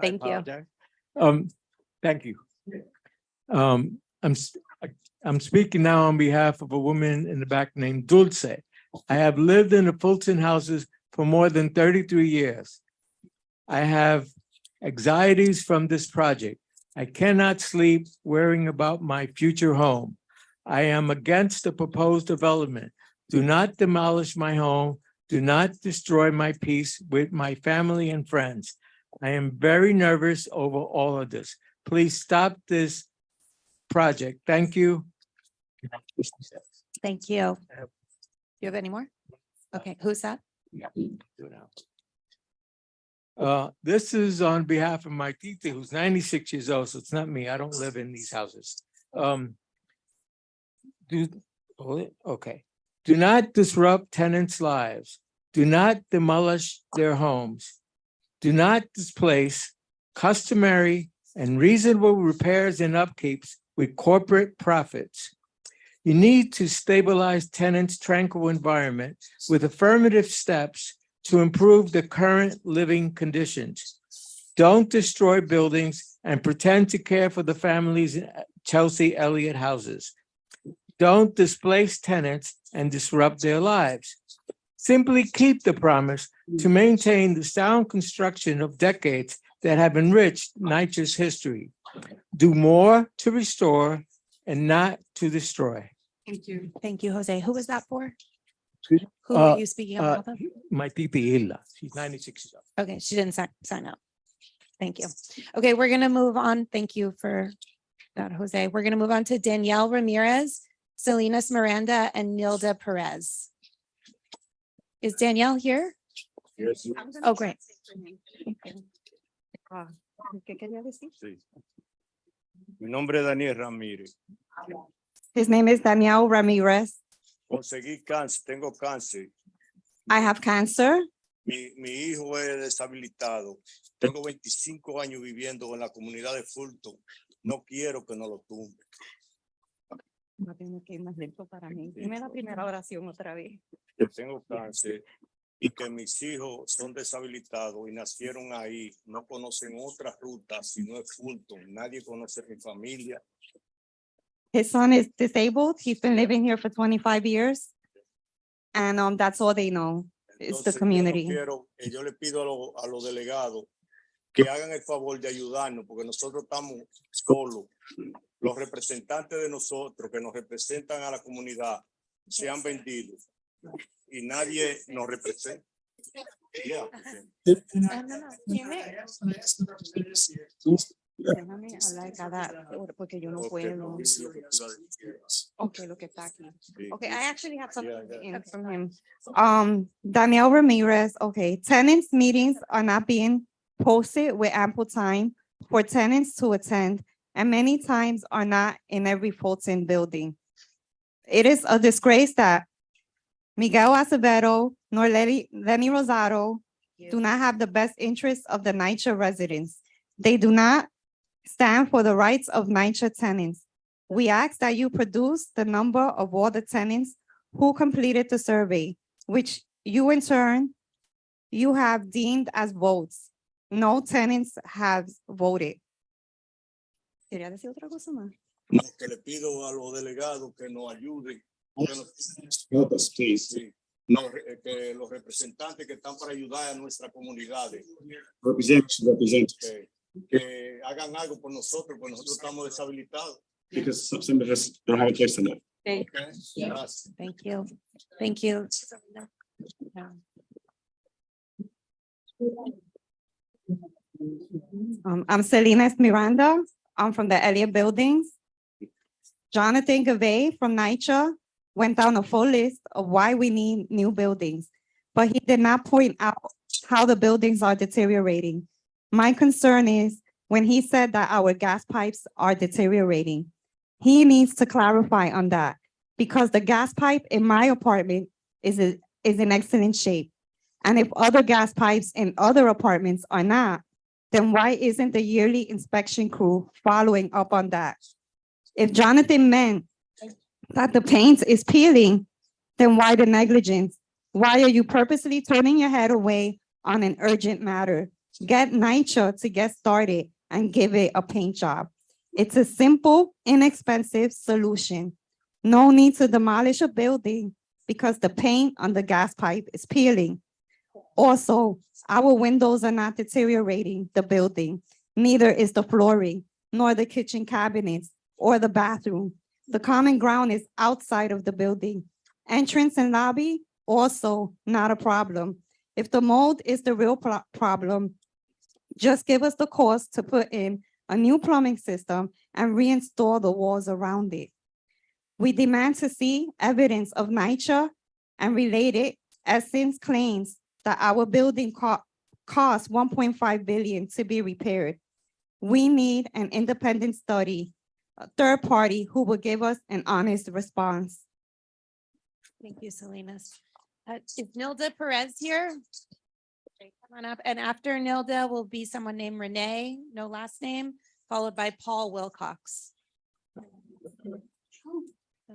Thank you. Thank you. I'm speaking now on behalf of a woman in the back named Dulce. I have lived in the Fulton houses for more than 33 years. I have anxieties from this project. I cannot sleep worrying about my future home. I am against the proposed development. Do not demolish my home. Do not destroy my peace with my family and friends. I am very nervous over all of this. Please stop this project. Thank you. Thank you. Do you have any more? Okay, who's that? This is on behalf of my tita, who's 96 years old, so it's not me. I don't live in these houses. Okay. Do not disrupt tenants' lives. Do not demolish their homes. Do not displace customary and reasonable repairs and upkeeps with corporate profits. You need to stabilize tenants' tranquil environment with affirmative steps to improve the current living conditions. Don't destroy buildings and pretend to care for the families in Chelsea Elliott houses. Don't displace tenants and disrupt their lives. Simply keep the promise to maintain the sound construction of decades that have enriched NYCHA's history. Do more to restore and not to destroy. Thank you. Thank you, Jose. Who was that for? Excuse me? Who are you speaking on behalf of? My tita Hilda, she's 96 years old. Okay, she didn't sign up. Thank you. Okay, we're gonna move on. Thank you for that, Jose. We're gonna move on to Danielle Ramirez, Salinas Miranda, and Nilda Perez. Is Danielle here? Yes. Oh, great. Mi nombre es Daniel Ramírez. His name is Daniel Ramirez. Conseguí cáncer, tengo cáncer. I have cancer. Mi hijo es deshabilitado. Tengo 25 años viviendo en la comunidad de Fulton. No quiero que no lo tumbe. Va a tener que ir más lento para mí. Dime la primera oración otra vez. que tengo cáncer y que mis hijos son deshabilitados y nacieron ahí, no conocen otra ruta si no es Fulton, nadie conoce mi familia. His son is disabled. He's been living here for 25 years. And that's all they know is the Entonces, community. yo le pido a los delegados que hagan el favor de ayudarnos porque nosotros estamos solos. Los representantes de nosotros que nos representan a la comunidad se han vendido y nadie nos representa. Yeah. Déjame hablar cada, porque yo no puedo. Okay, lo que está aquí. Okay, I actually have something from him. Daniel Ramirez, okay, tenants meetings are not being posted with ample time for tenants to attend, and many times are not in every Fulton building. It is a disgrace that Miguel Acevedo nor Lenny Rosado do not have the best interests of the NYCHA residents. They do not stand for the rights of NYCHA tenants. We ask that you produce the number of all the tenants who completed the survey, which you in turn, you have deemed as votes. No tenants have voted. ¿Quería decir otra cosa más? No, que le pido a los delegados que nos ayuden. Sí. No, que los representantes que están para ayudar a nuestra comunidad. Que hagan algo por nosotros, porque nosotros estamos deshabilitados. Because some of us don't have a place to live. Thank you. Thank you. I'm Selena Miranda. I'm from the Elliott Buildings. Jonathan Gavay from NYCHA went down a full list of why we need new buildings, but he did not point out how the buildings are deteriorating. My concern is when he said that our gas pipes are deteriorating. He needs to clarify on that because the gas pipe in my apartment is in excellent shape. And if other gas pipes in other apartments are not, then why isn't the yearly inspection crew following up on that? If Jonathan meant that the paint is peeling, then why the negligence? Why are you purposely turning your head away on an urgent matter? Get NYCHA to get started and give it a paint job. It's a simple, inexpensive solution. No need to demolish a building because the paint on the gas pipe is peeling. Also, our windows are not deteriorating the building. Neither is the flooring, nor the kitchen cabinets or the bathroom. The common ground is outside of the building. Entrance and lobby, also not a problem. If the mold is the real problem, just give us the cost to put in a new plumbing system and reinstall the walls around it. We demand to see evidence of NYCHA and related Essence claims that our building cost 1.5 billion to be repaired. We need an independent study, a third party who will give us an honest response. Thank you, Salinas. Is Nilda Perez here? Okay, come on up. And after Nilda will be someone named Renee, no last name, followed by Paul Wilcox. The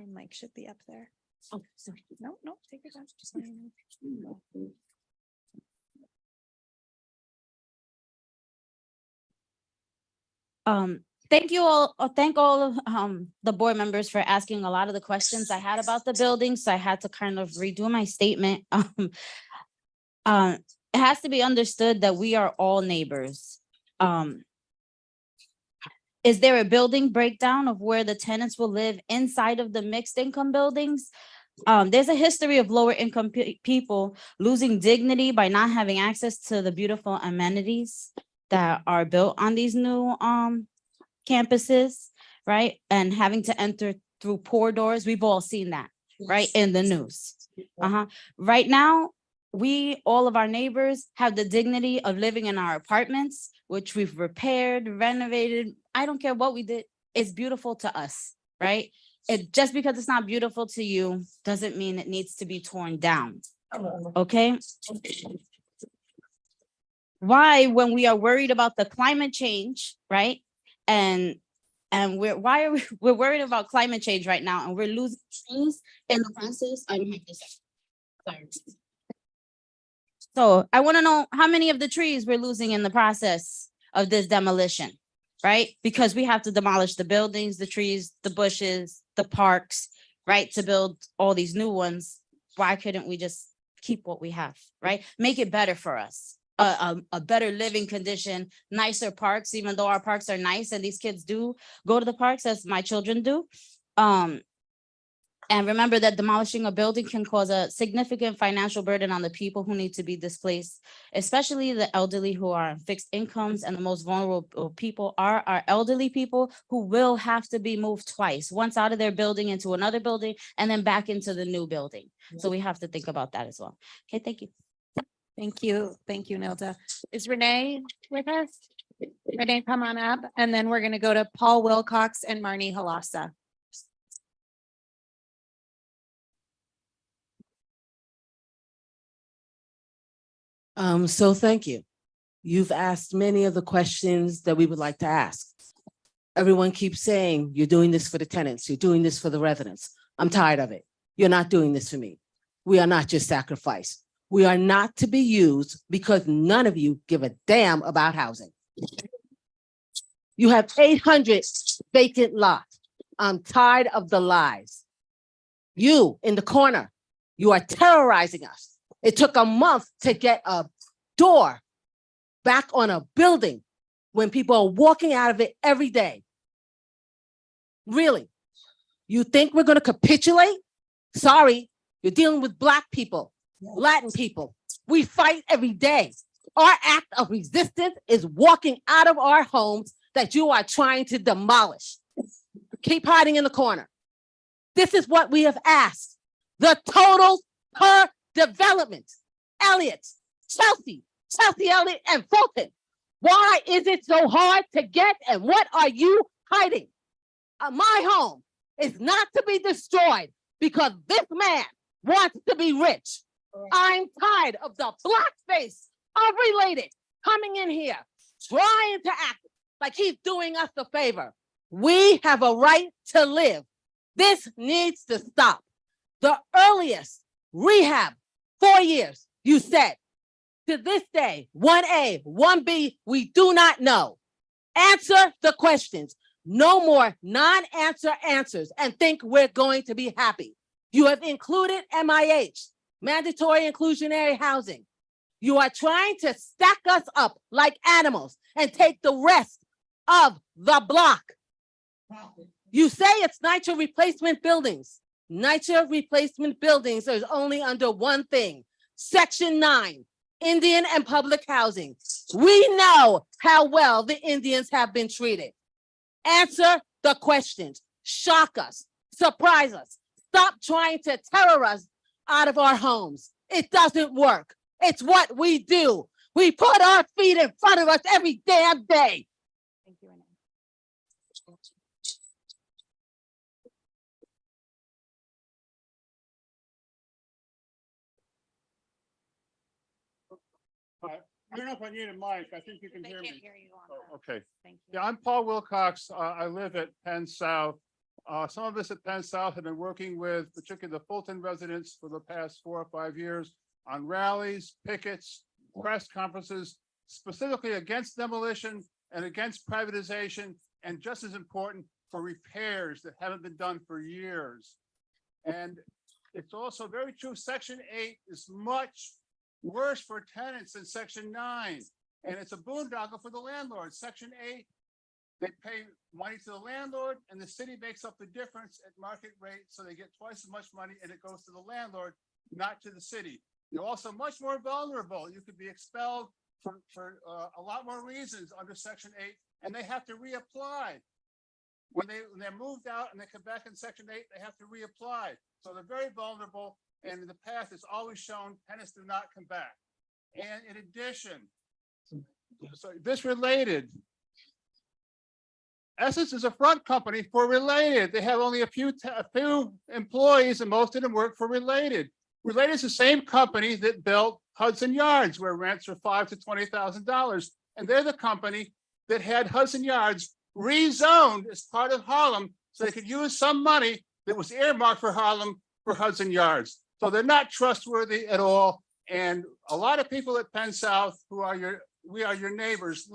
mic should be up there. Oh, sorry. No, take your time. Just let me know. Thank you all, thank all of the board members for asking a lot of the questions I had about the building, so I had to kind of redo my statement. It has to be understood that we are all neighbors. Is there a building breakdown of where the tenants will live inside of the mixed income buildings? There's a history of lower income people losing dignity by not having access to the beautiful amenities that are built on these new campuses, right? And having to enter through poor doors. We've all seen that, right? In the news. Right now, all of our neighbors have the dignity of living in our apartments, which we've repaired, renovated. I don't care what we did. It's beautiful to us, right? Just because it's not beautiful to you doesn't mean it needs to be torn down, okay? Why, when we are worried about the climate change, right? And And we're worried about climate change right now, and we're losing trees in the process. I don't have to say. Sorry. So I want to know how many of the trees we're losing in the process of this demolition, right? Because we have to demolish the buildings, the trees, the bushes, the parks, right? To build all these new ones. Why couldn't we just keep what we have, right? Make it better for us. A better living condition, nicer parks, even though our parks are nice and these kids do go to the parks as my children do. And remember that demolishing a building can cause a significant financial burden on the people who need to be displaced, especially the elderly who are on fixed incomes, and the most vulnerable people are our elderly people who will have to be moved twice, once out of their building into another building and then back into the new building. So we have to think about that as well. Okay, thank you. Thank you. Thank you, Nilda. Is Renee with us? Renee, come on up. And then we're going to go to Paul Wilcox and Marnie Halassa. So thank you. You've asked many of the questions that we would like to ask. Everyone keeps saying, you're doing this for the tenants, you're doing this for the residents. I'm tired of it. You're not doing this for me. We are not just sacrifice. We are not to be used because none of you give a damn about housing. You have 800 vacant lots. I'm tired of the lies. You in the corner, you are terrorizing us. It took a month to get a door back on a building when people are walking out of it every day. Really? You think we're going to capitulate? Sorry, you're dealing with Black people, Latin people. We fight every day. Our act of resistance is walking out of our homes that you are trying to demolish. Keep hiding in the corner. This is what we have asked. The total per development. Elliott, Chelsea, Elliott, and Fulton. Why is it so hard to get, and what are you hiding? My home is not to be destroyed because this man wants to be rich. I'm tired of the blackface of Related coming in here, trying to act like he's doing us a favor. We have a right to live. This needs to stop. The earliest rehab, 4 years, you said. To this day, 1A, 1B, we do not know. Answer the questions. No more non-answer answers and think we're going to be happy. You have included MIH, mandatory inclusionary housing. You are trying to stack us up like animals and take the rest of the block. You say it's NYCHA replacement buildings. NYCHA replacement buildings is only under one thing, Section 9, Indian and public housing. We know how well the Indians have been treated. Answer the questions, shock us, surprise us. Stop trying to terror us out of our homes. It doesn't work. It's what we do. We put our feet in front of us every damn day. Thank you, Renee. I don't know if I need a mic. I think you can They hear can't me. hear you on Oh, the- okay. Thank you. Yeah, I'm Paul Wilcox. I live at Penn South. Some of us at Penn South have been working with particularly the Fulton residents for the past 4 or 5 years on rallies, pickets, press conferences, specifically against demolition and against privatization, and just as important, for repairs that haven't been done for years. And it's also very true, Section 8 is much worse for tenants than Section 9. And it's a boondoggle for the landlord. Section 8, they pay money to the landlord and the city makes up the difference at market rate. So they get twice as much money and it goes to the landlord, not to the city. You're also much more vulnerable. You could be expelled for a lot more reasons under Section 8, and they have to reapply. When they're moved out and they come back in Section 8, they have to reapply. So they're very vulnerable. And in the past, it's always shown tenants do not come back. And in addition, so this Related, Essence is a front company for Related. They have only a few employees, and most of them work for Related. Related is the same company that built Hudson Yards, where rents are $5,000 to $20,000, and they're the company that had Hudson Yards rezoned as part of Harlem so they could use some money that was earmarked for Harlem for Hudson Yards. So they're not trustworthy at all. And a lot of people at Penn South, we are your neighbors,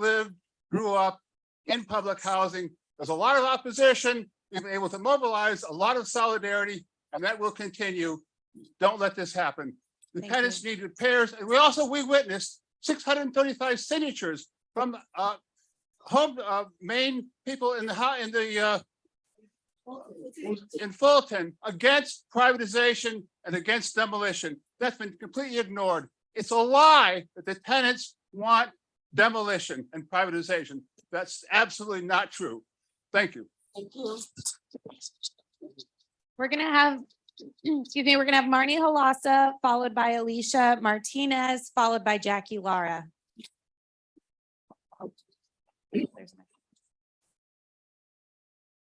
grew up in public housing. There's a lot of opposition. We've been able to mobilize a lot of solidarity, and that will continue. Don't let this happen. The tenants need repairs. And we witnessed 635 signatures from main people in Fulton against privatization and against demolition. That's been completely ignored. It's a lie that the tenants want demolition and privatization. That's absolutely not true. Thank you. We're gonna have, excuse me, we're gonna have Marnie Halassa, followed by Alicia Martinez, followed by Jackie Lara.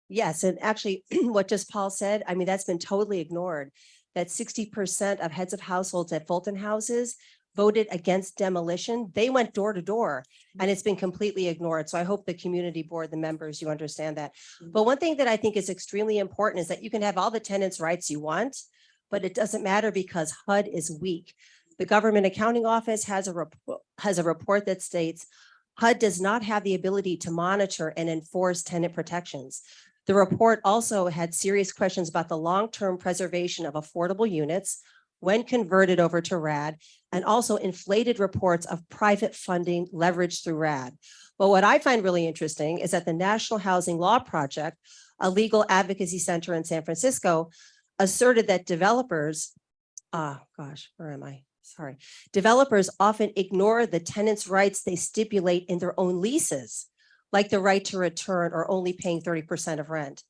Yes, and actually what just Paul said, I mean, that's been totally ignored. That 60% of heads of households at Fulton houses voted against demolition. They went door to door and it's been completely ignored. So I hope the community board, the members, you understand that. But one thing that I think is extremely important is that you can have all the tenants' rights you want, but it doesn't matter because HUD is weak. The Government Accounting Office has a report that states HUD does not have the ability to monitor and enforce tenant protections. The report also had serious questions about the long-term preservation of affordable units when converted over to RAD, and also inflated reports of private funding leveraged through RAD. But what I find really interesting is that the National Housing Law Project, a legal advocacy center in San Francisco, asserted that developers often ignore the tenants' rights they stipulate in their own leases, like the right to return or only paying 30% of rent.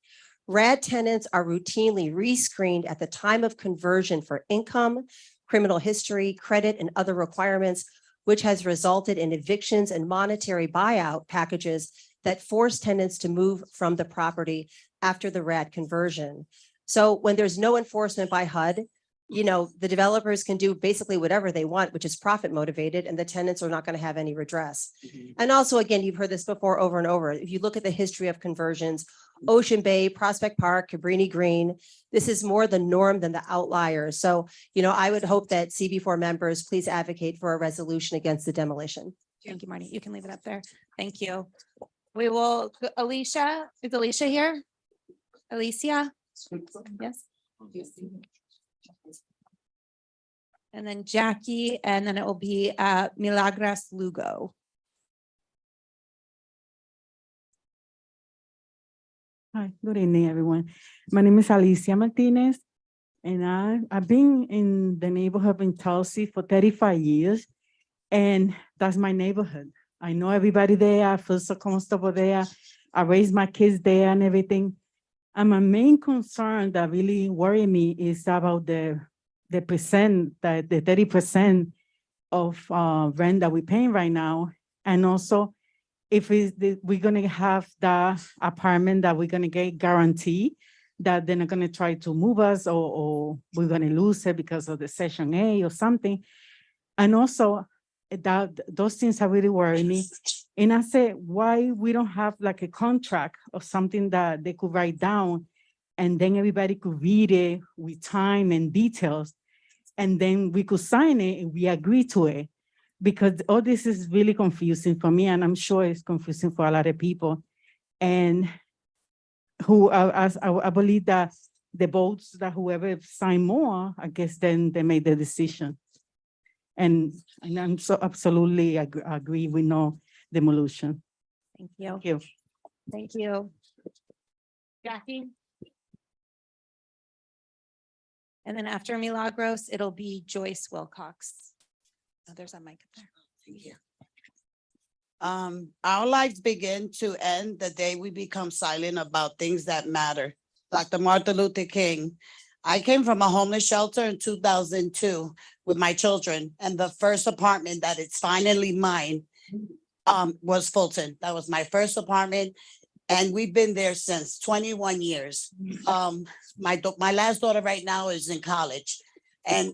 RAD tenants are routinely rescreened at the time of conversion for income, criminal history, credit, and other requirements, which has resulted in evictions and monetary buyout packages that force tenants to move from the property after the RAD conversion. So when there's no enforcement by HUD, you know, the developers can do basically whatever they want, which is profit motivated, and the tenants are not going to have any redress. And also, again, you've heard this before over and over. If you look at the history of conversions, Ocean Bay, Prospect Park, Cabrini Green, this is more the norm than the outliers. So, you know, I would hope that CB4 members please advocate for a resolution against the demolition. Thank you, Marnie. You can leave it up there. Thank you. We will, Alicia, is Alicia here? Alicia? Yes. And then Jackie, and then it will be Milagros Lugo. Hi, good evening, everyone. My name is Alicia Martinez, and I've been in the neighborhood in Tulsa for 35 years, and that's my neighborhood. I know everybody there. I feel so comfortable there. I raised my kids there and everything. And my main concern that really worry me is about the percent, that the 30% of rent that we're paying right now, and also if we're going to have the apartment that we're going to get guaranteed that they're not going to try to move us, or we're going to lose it because of the Section A or something. And also that those things are really worrying me. And I said, why we don't have like a contract or something that they could write down and then everybody could read it with time and details, and then we could sign it and we agree to it. Because all this is really confusing for me, and I'm sure it's confusing for a lot of people. And I believe that the votes that whoever signed more, I guess then they made the decision. And I'm so absolutely agree with no demolition. Thank you. Thank you. Thank you. Jackie? And then after Milagros, it'll be Joyce Wilcox. Oh, there's a mic up there. Our lives begin to end the day we become silent about things that matter. Dr. Martin Luther King. I came from a homeless shelter in 2002 with my children, and the first apartment that is finally mine was Fulton. That was my first apartment, and we've been there since 21 years. My last daughter right now is in college, And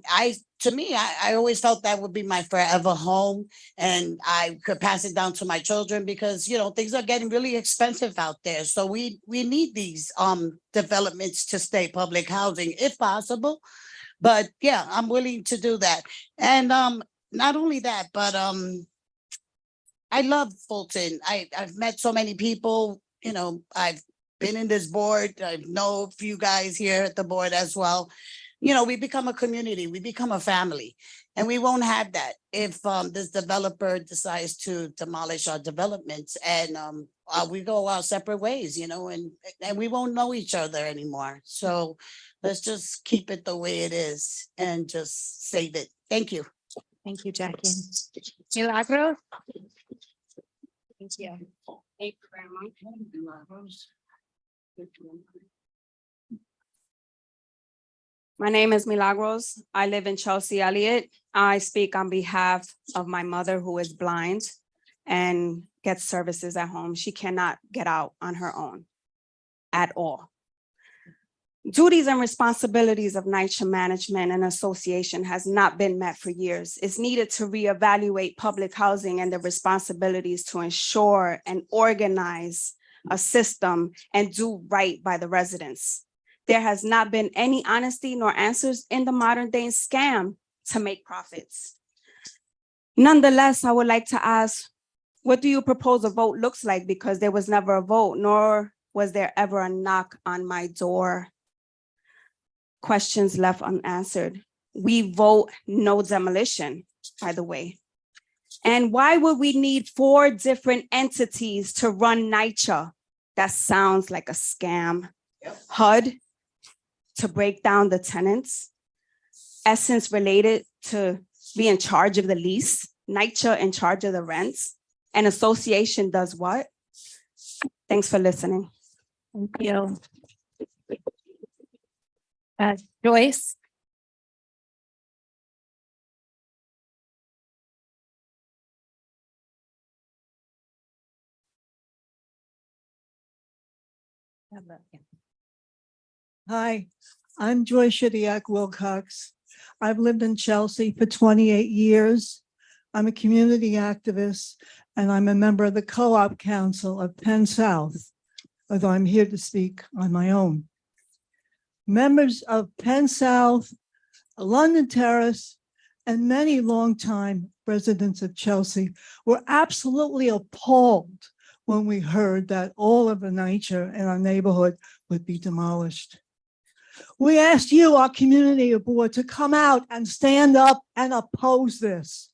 to me, I always felt that would be my forever home, and I could pass it down to my children because, you know, things are getting really expensive out there. So we need these developments to stay public housing if possible. But yeah, I'm willing to do that. And not only that, but I love Fulton. I've met so many people, you know, I've been in this board. I know a few guys here at the board as well. You know, we become a community, we become a family, and we won't have that if this developer decides to demolish our developments and we go our separate ways, you know, and we won't know each other anymore. So let's just keep it the way it is and just save it. Thank you. Thank you, Jackie. Milagros? Thank you. Thank you very much. My name is Milagros. I live in Chelsea, Elliott. I speak on behalf of my mother who is blind and gets services at home. She cannot get out on her own at all. Duties and responsibilities of NYCHA management and association has not been met for years. It's needed to reevaluate public housing and the responsibilities to ensure and organize a system and do right by the residents. There has not been any honesty nor answers in the modern day scam to make profits. Nonetheless, I would like to ask, what do you propose a vote looks like? Because there was never a vote, nor was there ever a knock on my door. Questions left unanswered. We vote no demolition, by the way. And why would we need 4 different entities to run NYCHA? That sounds like a scam. HUD to break down the tenants, Essence related to be in charge of the lease, NYCHA in charge of the rents, and association does what? Thanks for listening. Thank you. Joyce? Hi, I'm Joy Shediak Wilcox. I've lived in Chelsea for 28 years. I'm a community activist and I'm a member of the Co-op Council of Penn South, although I'm here to speak on my own. Members of Penn South, London Terrace, and many longtime residents of Chelsea were absolutely appalled when we heard that all of the NYCHA in our neighborhood would be demolished. We asked you, our community board, to come out and stand up and oppose this.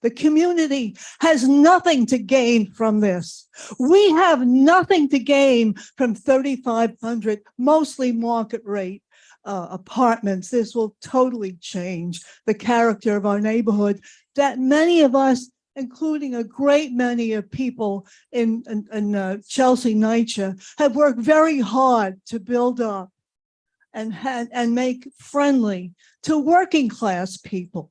The community has nothing to gain from this. We have nothing to gain from 3,500, mostly market rate apartments. This will totally change the character of our neighborhood that many of us, including a great many of people in Chelsea NYCHA, have worked very hard to build up and make friendly to working class people.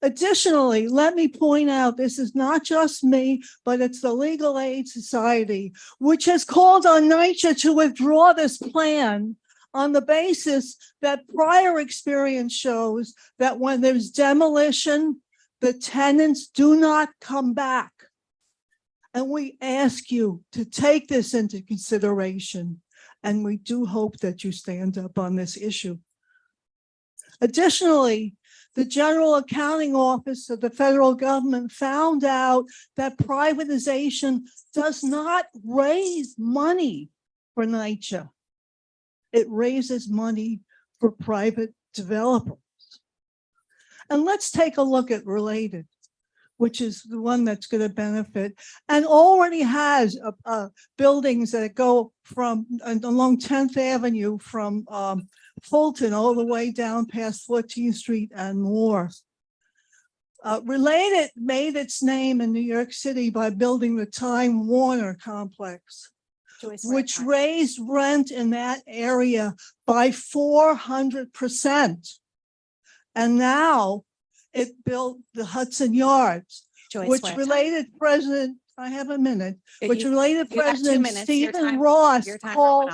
Additionally, let me point out, this is not just me, but it's the Legal Aid Society, which has called on NYCHA to withdraw this plan on the basis that prior experience shows that when there's demolition, the tenants do not come back. And we ask you to take this into consideration. And we do hope that you stand up on this issue. Additionally, the General Accounting Office of the federal government found out that privatization does not raise money for NYCHA. It raises money for private developers. And let's take a look at Related, which is the one that's going to benefit and already has buildings that go from along 10th Avenue from Fulton all the way down past 14th Street and more. Related made its name in New York City by building the Time Warner complex, which raised rent in that area by 400%. And now it built the Hudson Yards, which Related President, I have a minute, which Related President Stephen Ross called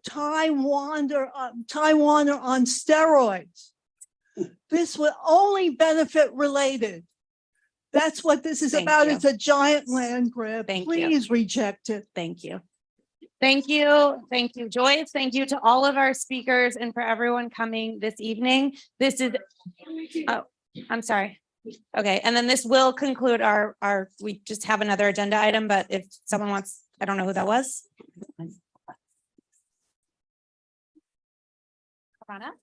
Time Warner on steroids. This will only benefit related. That's what this is Thank about. you. It's a giant land grab. Thank you. Please reject it. Thank you. Thank you. Thank you, Joyce. Thank you to all of our speakers and for everyone coming this evening. This is, oh, I'm sorry. Okay, and then this will conclude our, we just have another agenda item, but if someone wants, I don't know who that was. Come on up.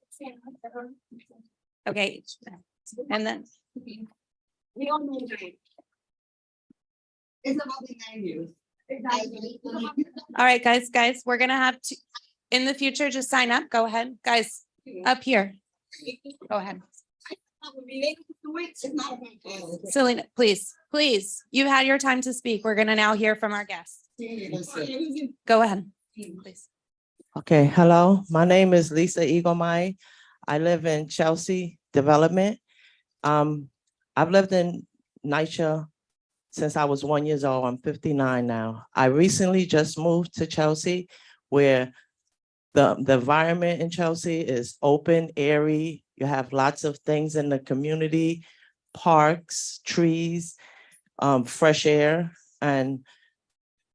Okay, and then. It's about the land use. All right, guys, we're gonna have to, in the future, just sign up. Go ahead, guys, up here. Go ahead. Selena, please, you've had your time to speak. We're gonna now hear from our guests. Go ahead, please. Okay, hello, my name is Lisa Eaglemai. I live in Chelsea Development. I've lived in NYCHA since I was 1 year old. I'm 59 now. I recently just moved to Chelsea, where the environment in Chelsea is open, airy. You have lots of things in the community, parks, trees, fresh air. And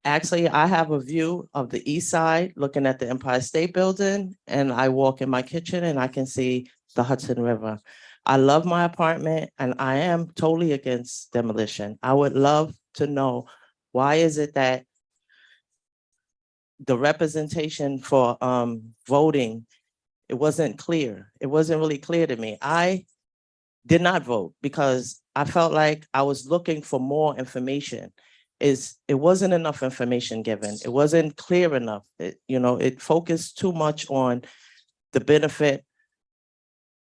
actually, I have a view of the east side looking at the Empire State Building, and I walk in my kitchen and I can see the Hudson River. I love my apartment and I am totally against demolition. I would love to know, why is it that the representation for voting, it wasn't clear. It wasn't really clear to me. I did not vote because I felt like I was looking for more information. It wasn't enough information given. It wasn't clear enough. It focused too much on the benefit,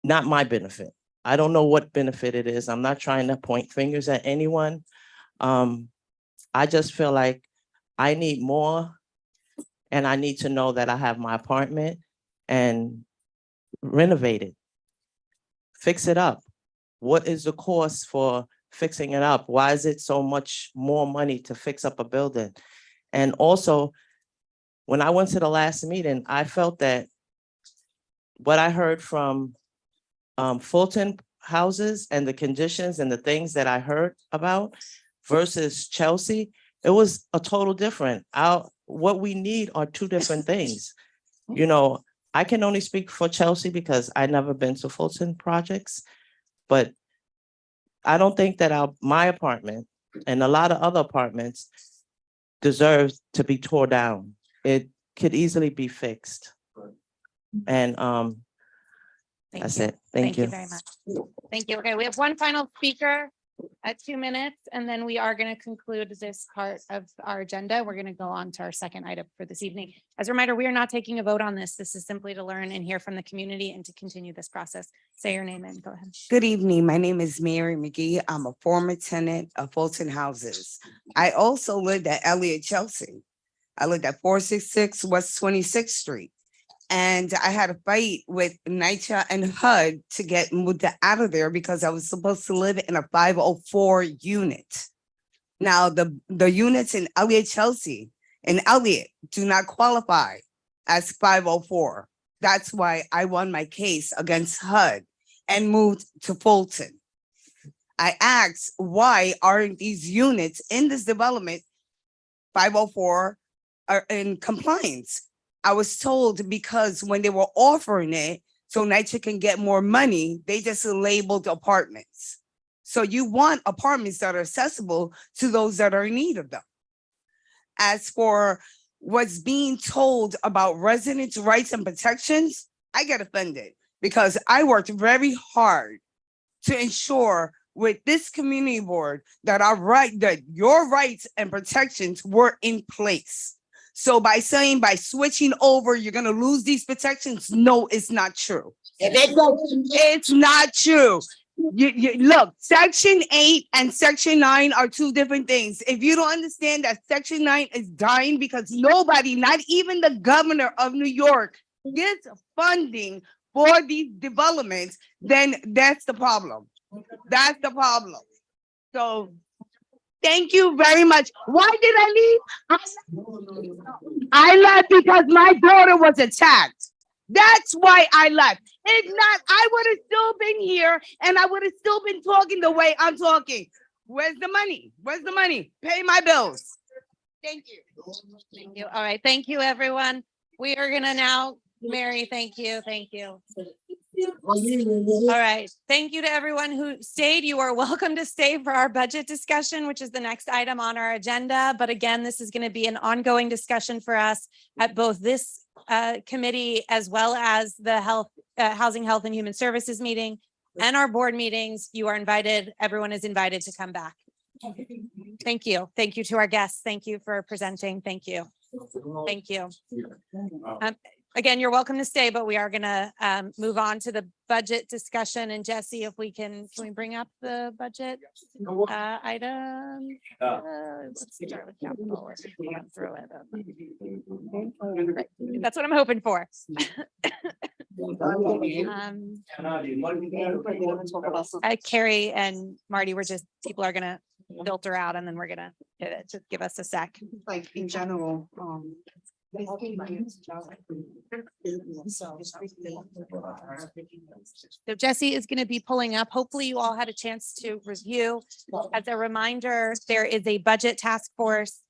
not my benefit. I don't know what benefit it is. I'm not trying to point fingers at anyone. I just feel like I need more, and I need to know that I have my apartment and renovate it, fix it up. What is the cost for fixing it up? Why is it so much more money to fix up a building? And also, when I went to the last meeting, I felt that what I heard from Fulton houses and the conditions and the things that I heard about versus Chelsea, it was a total different. What we need are two different things. I can only speak for Chelsea because I never been to Fulton projects, but I don't think that my apartment and a lot of other apartments deserves to be tore down. It could easily be fixed. And that's it. Thank you very much. Thank you. Okay, we have one final speaker at 2 minutes, and then we are going to conclude this part of our agenda. We're going to go on to our second item for this evening. As a reminder, we are not taking a vote on this. This is simply to learn and hear from the community and to continue this process. Say your name and go ahead. Good evening. My name is Mary McGee. I'm a former tenant of Fulton Houses. I also lived at Elliott Chelsea. I lived at 466 West 26th Street. And I had a fight with NYCHA and HUD to get moved out of there because I was supposed to live in a 504 unit. Now, the units in Elliott Chelsea and Elliott do not qualify as 504. That's why I won my case against HUD and moved to Fulton. I asked, why aren't these units in this development 504 are in compliance? I was told because when they were offering it, so NYCHA can get more money, they just labeled apartments. So you want apartments that are accessible to those that are in need of them. As for what's being told about residents' rights and protections, I get offended because I worked very hard to ensure with this community board that that your rights and protections were in place. So by switching over, you're going to lose these protections. No, it's not true. It's not true. Look, Section 8 and Section 9 are two different things. If you don't understand that Section 9 is dying because nobody, not even the governor of New York, gets funding for these developments, then that's the problem. That's the problem. So thank you very much. Why did I leave? I left because my daughter was attacked. That's why I left. If not, I would have still been here and I would have still been talking the way I'm talking. Where's the money? Where's the money? Pay my bills. Thank you. Thank you. All right. Thank you, everyone. We are gonna now, Mary, thank you. Thank you. All right. Thank you to everyone who stayed. You are welcome to stay for our budget discussion, which is the next item on our agenda. But again, this is going to be an ongoing discussion for us at both this committee as well as the Housing, Health and Human Services meeting and our board meetings. You are invited. Everyone is invited to come back. Thank you. Thank you to our guests. Thank you for presenting. Thank you. Thank you. Again, you're welcome to stay, but we are going to move on to the budget discussion. And Jesse, if we can we bring up the budget item? Let's start with capital. Throw it up. That's what I'm hoping for. Carrie and Marty, people are going to filter out and then we're going to hit it. Just give us a sec. Like in general, So Jesse is going to be pulling up. Hopefully you all had a chance to review. As a reminder, there is a budget task force.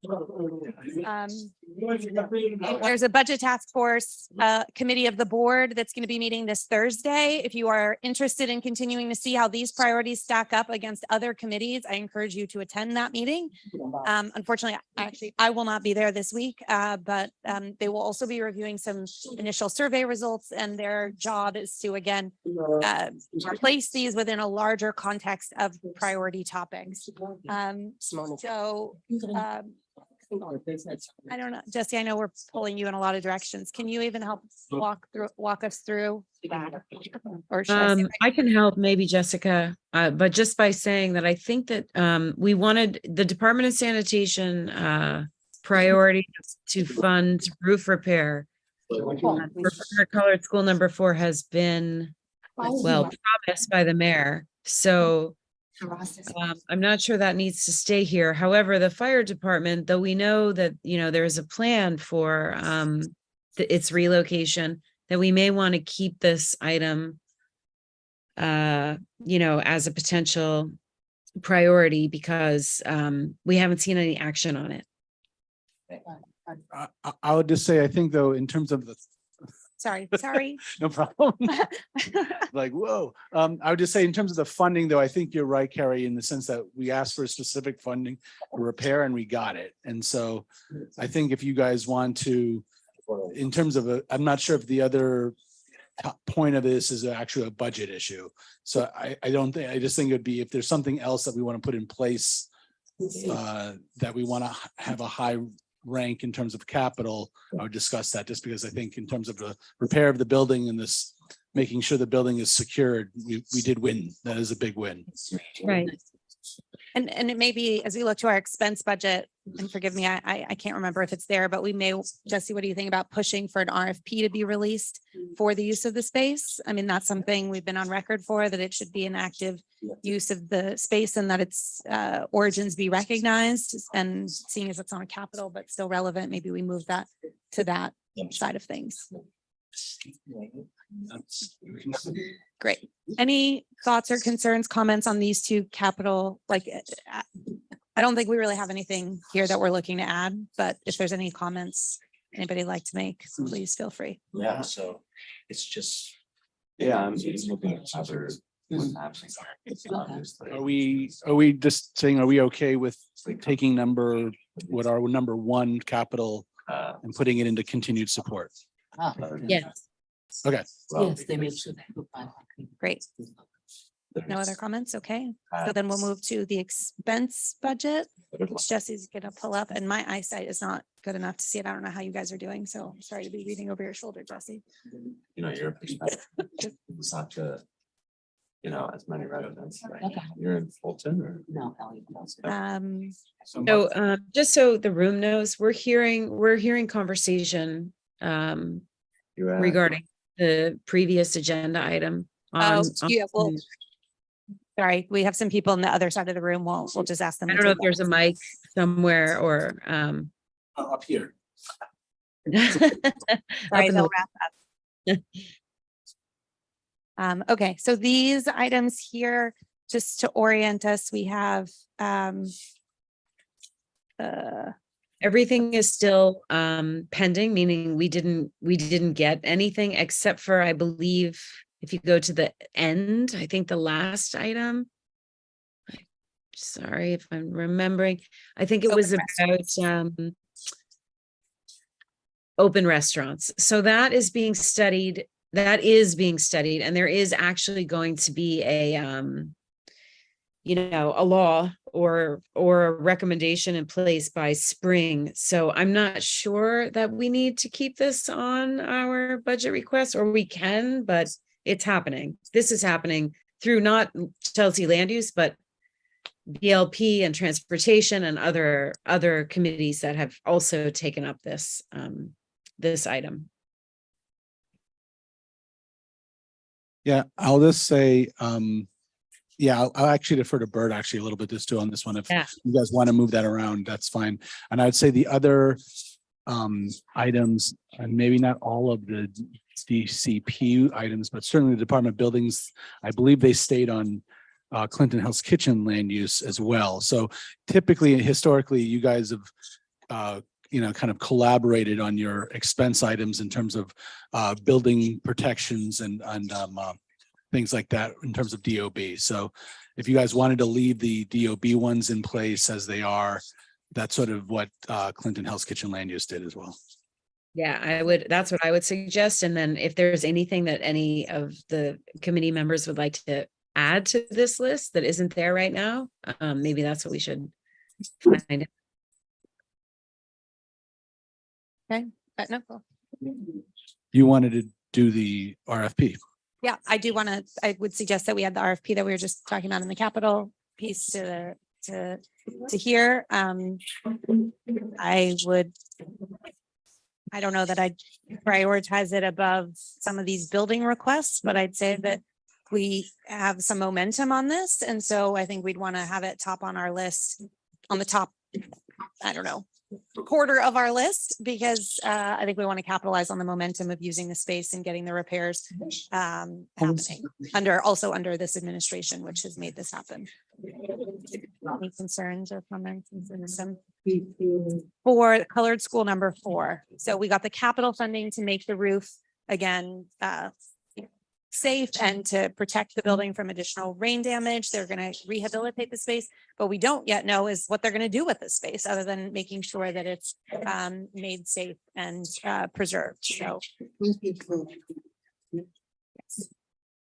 There's a budget task force committee of the board that's going to be meeting this Thursday. If you are interested in continuing to see how these priorities stack up against other committees, I encourage you to attend that meeting. Unfortunately, I will not be there this week, but they will also be reviewing some initial survey results, and their job is to, again, place these within a larger context of priority topics. I don't know, Jesse, I know we're pulling you in a lot of directions. Can you even help walk us through that? Or should I say I can help maybe, Jessica, but just by saying that I think that we wanted the Department of Sanitation priority to fund roof repair. For colored school number 4 has been promised by the mayor. So I'm not sure that needs to stay here. However, the fire department, though we know that, there is a plan for its relocation, that we may want to keep this item, as a potential priority because we haven't seen any action on it. I would just say, I think though, in terms of the Sorry. no problem. Like, whoa. I would just say in terms of the funding, though, I think you're right, Carrie, in the sense that we asked for specific funding for repair and we got it. And so I think if you guys want to, in terms of I'm not sure if the other point of this is actually a budget issue. So I just think it'd be, if there's something else that we want to put in place that we want to have a high rank in terms of capital, I would discuss that, just because I think in terms of the repair of the building and this making sure the building is secured, we did win. That is a big win. Right. And it may be, as we look to our expense budget, and forgive me, I can't remember if it's there, but we may, Jesse, what do you think about pushing for an RFP to be released for the use of the space? I mean, that's something we've been on record for, that it should be an active use of the space and that its origins be recognized. And seeing as it's on a capital, but still relevant, maybe we move that to that side of things. Great. Any thoughts or concerns, comments on these two capital? I don't think we really have anything here that we're looking to add, but if there's any comments anybody like to make, please feel free. Yeah, so it's just, I'm looking at other. Are we just saying, are we okay with taking our number 1 capital and putting it into continued support? Yes. Okay. Yes, they made sure. Great. No other comments? Okay. So then we'll move to the expense budget, which Jesse's gonna pull up, and my eyesight is not good enough to see it. I don't know how you guys are doing, so I'm sorry to be reading over your shoulder, Jesse. Your perspective. It's not to, as many residents, right? You're in Fulton or? No. So just so the room knows, we're hearing conversation regarding the previous agenda item. Sorry, we have some people on the other side of the room. We'll just ask them. I don't know if there's a mic somewhere or up here. Sorry, they'll wrap up. Okay, so these items here, just to orient us, we have, Everything is still pending, meaning we didn't get anything except for, I believe, if you go to the end, I think the last item. Sorry if I'm remembering. I think it was about open restaurants. So that is being studied. That is being studied, and there is actually going to be a a law or a recommendation in place by spring. So I'm not sure that we need to keep this on our budget request, or we can, but it's happening. This is happening through not Chelsea Land Use, but BLP and transportation and other committees that have also taken up this this item. Yeah, I'll just say, yeah, I'll actually defer to Bert actually a little bit just too on this one. If you guys want to move that around, that's fine. And I'd say the other items, and maybe not all of the DCP items, but certainly the Department of Buildings, I believe they stayed on Clinton Hell's Kitchen land use as well. So typically, historically, you guys have kind of collaborated on your expense items in terms of building protections and things like that in terms of DOB. So if you guys wanted to leave the DOB ones in place as they are, that's sort of what Clinton Hell's Kitchen land use did as well. Yeah, that's what I would suggest. And then if there's anything that any of the committee members would like to add to this list that isn't there right now, maybe that's what we should find. Okay, but no. You wanted to do the RFP. Yeah, I would suggest that we had the RFP that we were just talking about in the capital piece to here. I don't know that I'd prioritize it above some of these building requests, but I'd say that we have some momentum on this. And so I think we'd want to have it top on our list, on the top, I don't know, quarter of our list, because I think we want to capitalize on the momentum of using the space and getting the repairs happening under this administration, which has made this happen. Any concerns or comments for colored school number 4? So we got the capital funding to make the roof again safe and to protect the building from additional rain damage. They're going to rehabilitate the space, but we don't yet know is what they're going to do with the space other than making sure that it's made safe and preserved. So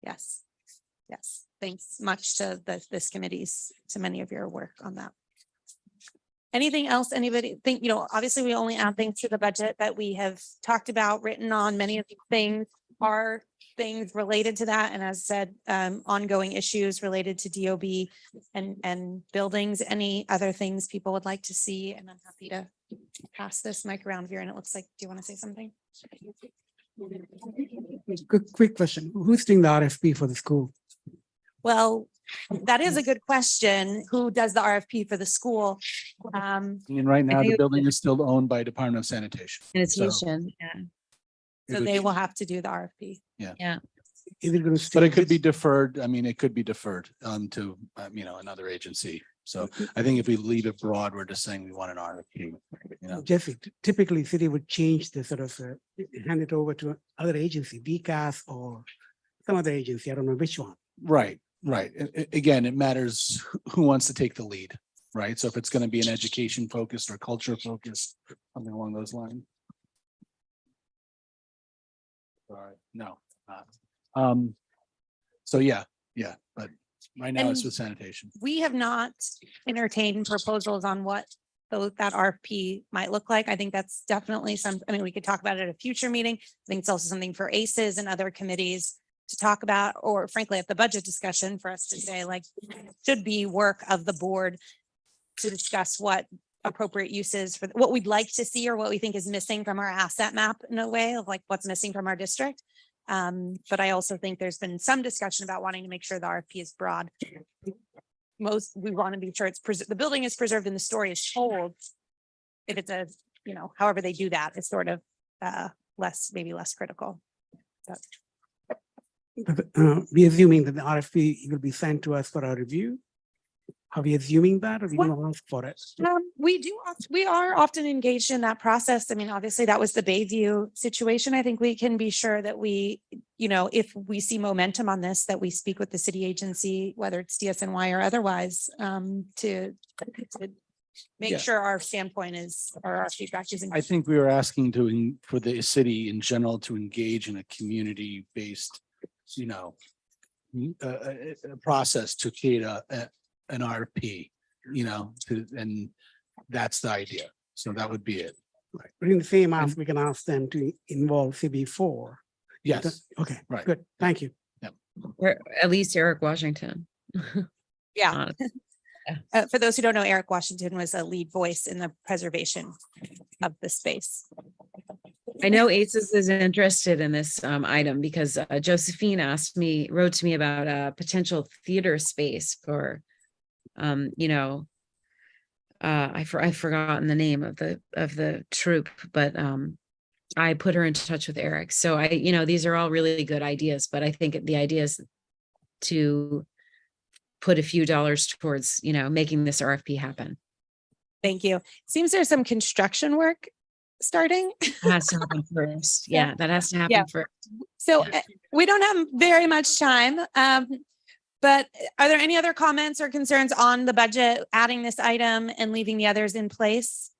yes. Thanks much to this committee's, to many of your work on that. Anything else anybody think, obviously we only add things to the budget that we have talked about, written on. Many of these things are things related to that. And as said, ongoing issues related to DOB and buildings. Any other things people would like to see? And I'm happy to pass this mic around here. And it looks like, do you want to say something? Quick question. Who's doing the RFP for the school? Well, that is a good question. Who does the RFP for the school? And right now, the building is still owned by Department of Sanitation. Sanitation, So they will have to do the RFP. Yeah. Is it going to? But it could be deferred. I mean, it could be deferred to another agency. So I think if we leave it broad, we're just saying we want an RFP. Jesse, typically city would change the sort of hand it over to other agency, BCAS or some other agency. I don't know which one. Right. Again, it matters who wants to take the lead, right? So if it's going to be an education focused or culture focused, something along those lines. Sorry, no. So yeah, but right now it's with sanitation. We have not entertained proposals on what that RFP might look like. I think that's definitely we could talk about it at a future meeting. I think it's also something for ACEs and other committees to talk about, or frankly, at the budget discussion for us to say, like, should be work of the board to discuss what appropriate uses for what we'd like to see or what we think is missing from our asset map in a way of like what's missing from our district. But I also think there's been some discussion about wanting to make sure the RFP is broad. We want to be sure the building is preserved and the story is told. If it's however they do that, it's sort of maybe less critical. we assuming that the RFP will be sent to us for our review? Are we assuming that, or we going to ask for it? We are often engaged in that process. I mean, obviously that was the Bayview situation. I think we can be sure that we, if we see momentum on this, that we speak with the city agency, whether it's DSNY or otherwise, to make Yeah. sure our standpoint or our feedback is. I think we were asking for the city in general to engage in a community-based, a process to create an RP, and that's the idea. So that would be it. Right. But in the same ask, we can ask them to involve CB4. Yes. Okay, Right. good. Thank you. Or at least Eric Washington. Yeah. For those who don't know, Eric Washington was a lead voice in the preservation of the space. I know ACES is interested in this item because Josephine wrote to me about a potential theater space for, I've forgotten the name of the troupe, but I put her in touch with Eric. So these are all really good ideas, but I think the idea is to put a few dollars towards, making this RFP happen. Thank you. Seems there's some construction work starting. It has to happen first. Yeah, that has to happen Yeah. first. So we don't have very much time, but are there any other comments or concerns on the budget, adding this item and leaving the others in place?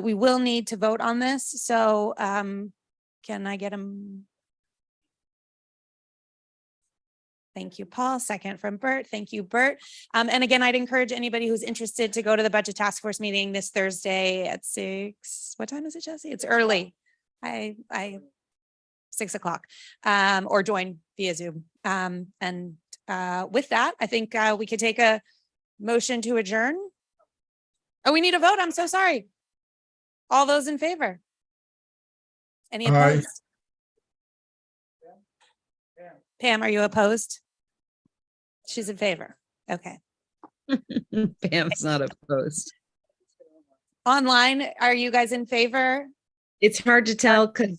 We will need to vote on this. So can I get them? Thank you, Paul. Second from Bert. Thank you, Bert. And again, I'd encourage anybody who's interested to go to the budget task force meeting this Thursday at 6. What time is it, Jesse? It's early. 6 o'clock, or join via Zoom. And with that, I think we could take a motion to adjourn. Oh, we need a vote. I'm so sorry. All those in favor? Any Aye. opposed? Pam, are you opposed? She's in favor. Okay. Pam's not opposed. Online, are you guys in favor? It's hard to tell because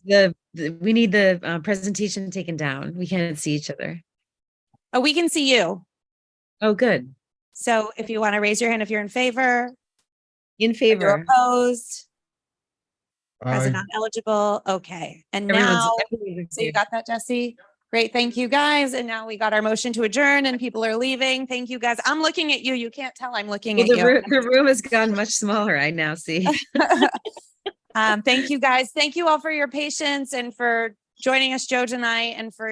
we need the presentation taken down. We can't see each other. Oh, we can see you. Oh, good. So if you want to raise your hand if you're in favor. In You're favor. opposed. Aye. Present not eligible. Okay. And Everyone's- now, everyone's in so you favor. got that, Jesse? Great. Thank you, guys. And now we got our motion to adjourn and people are leaving. Thank you, guys. I'm looking at you. You can't tell I'm looking Well, at you. the room has gotten much smaller. I now see. Thank you, guys. Thank you all for your patience and for joining us, Joe, tonight, and for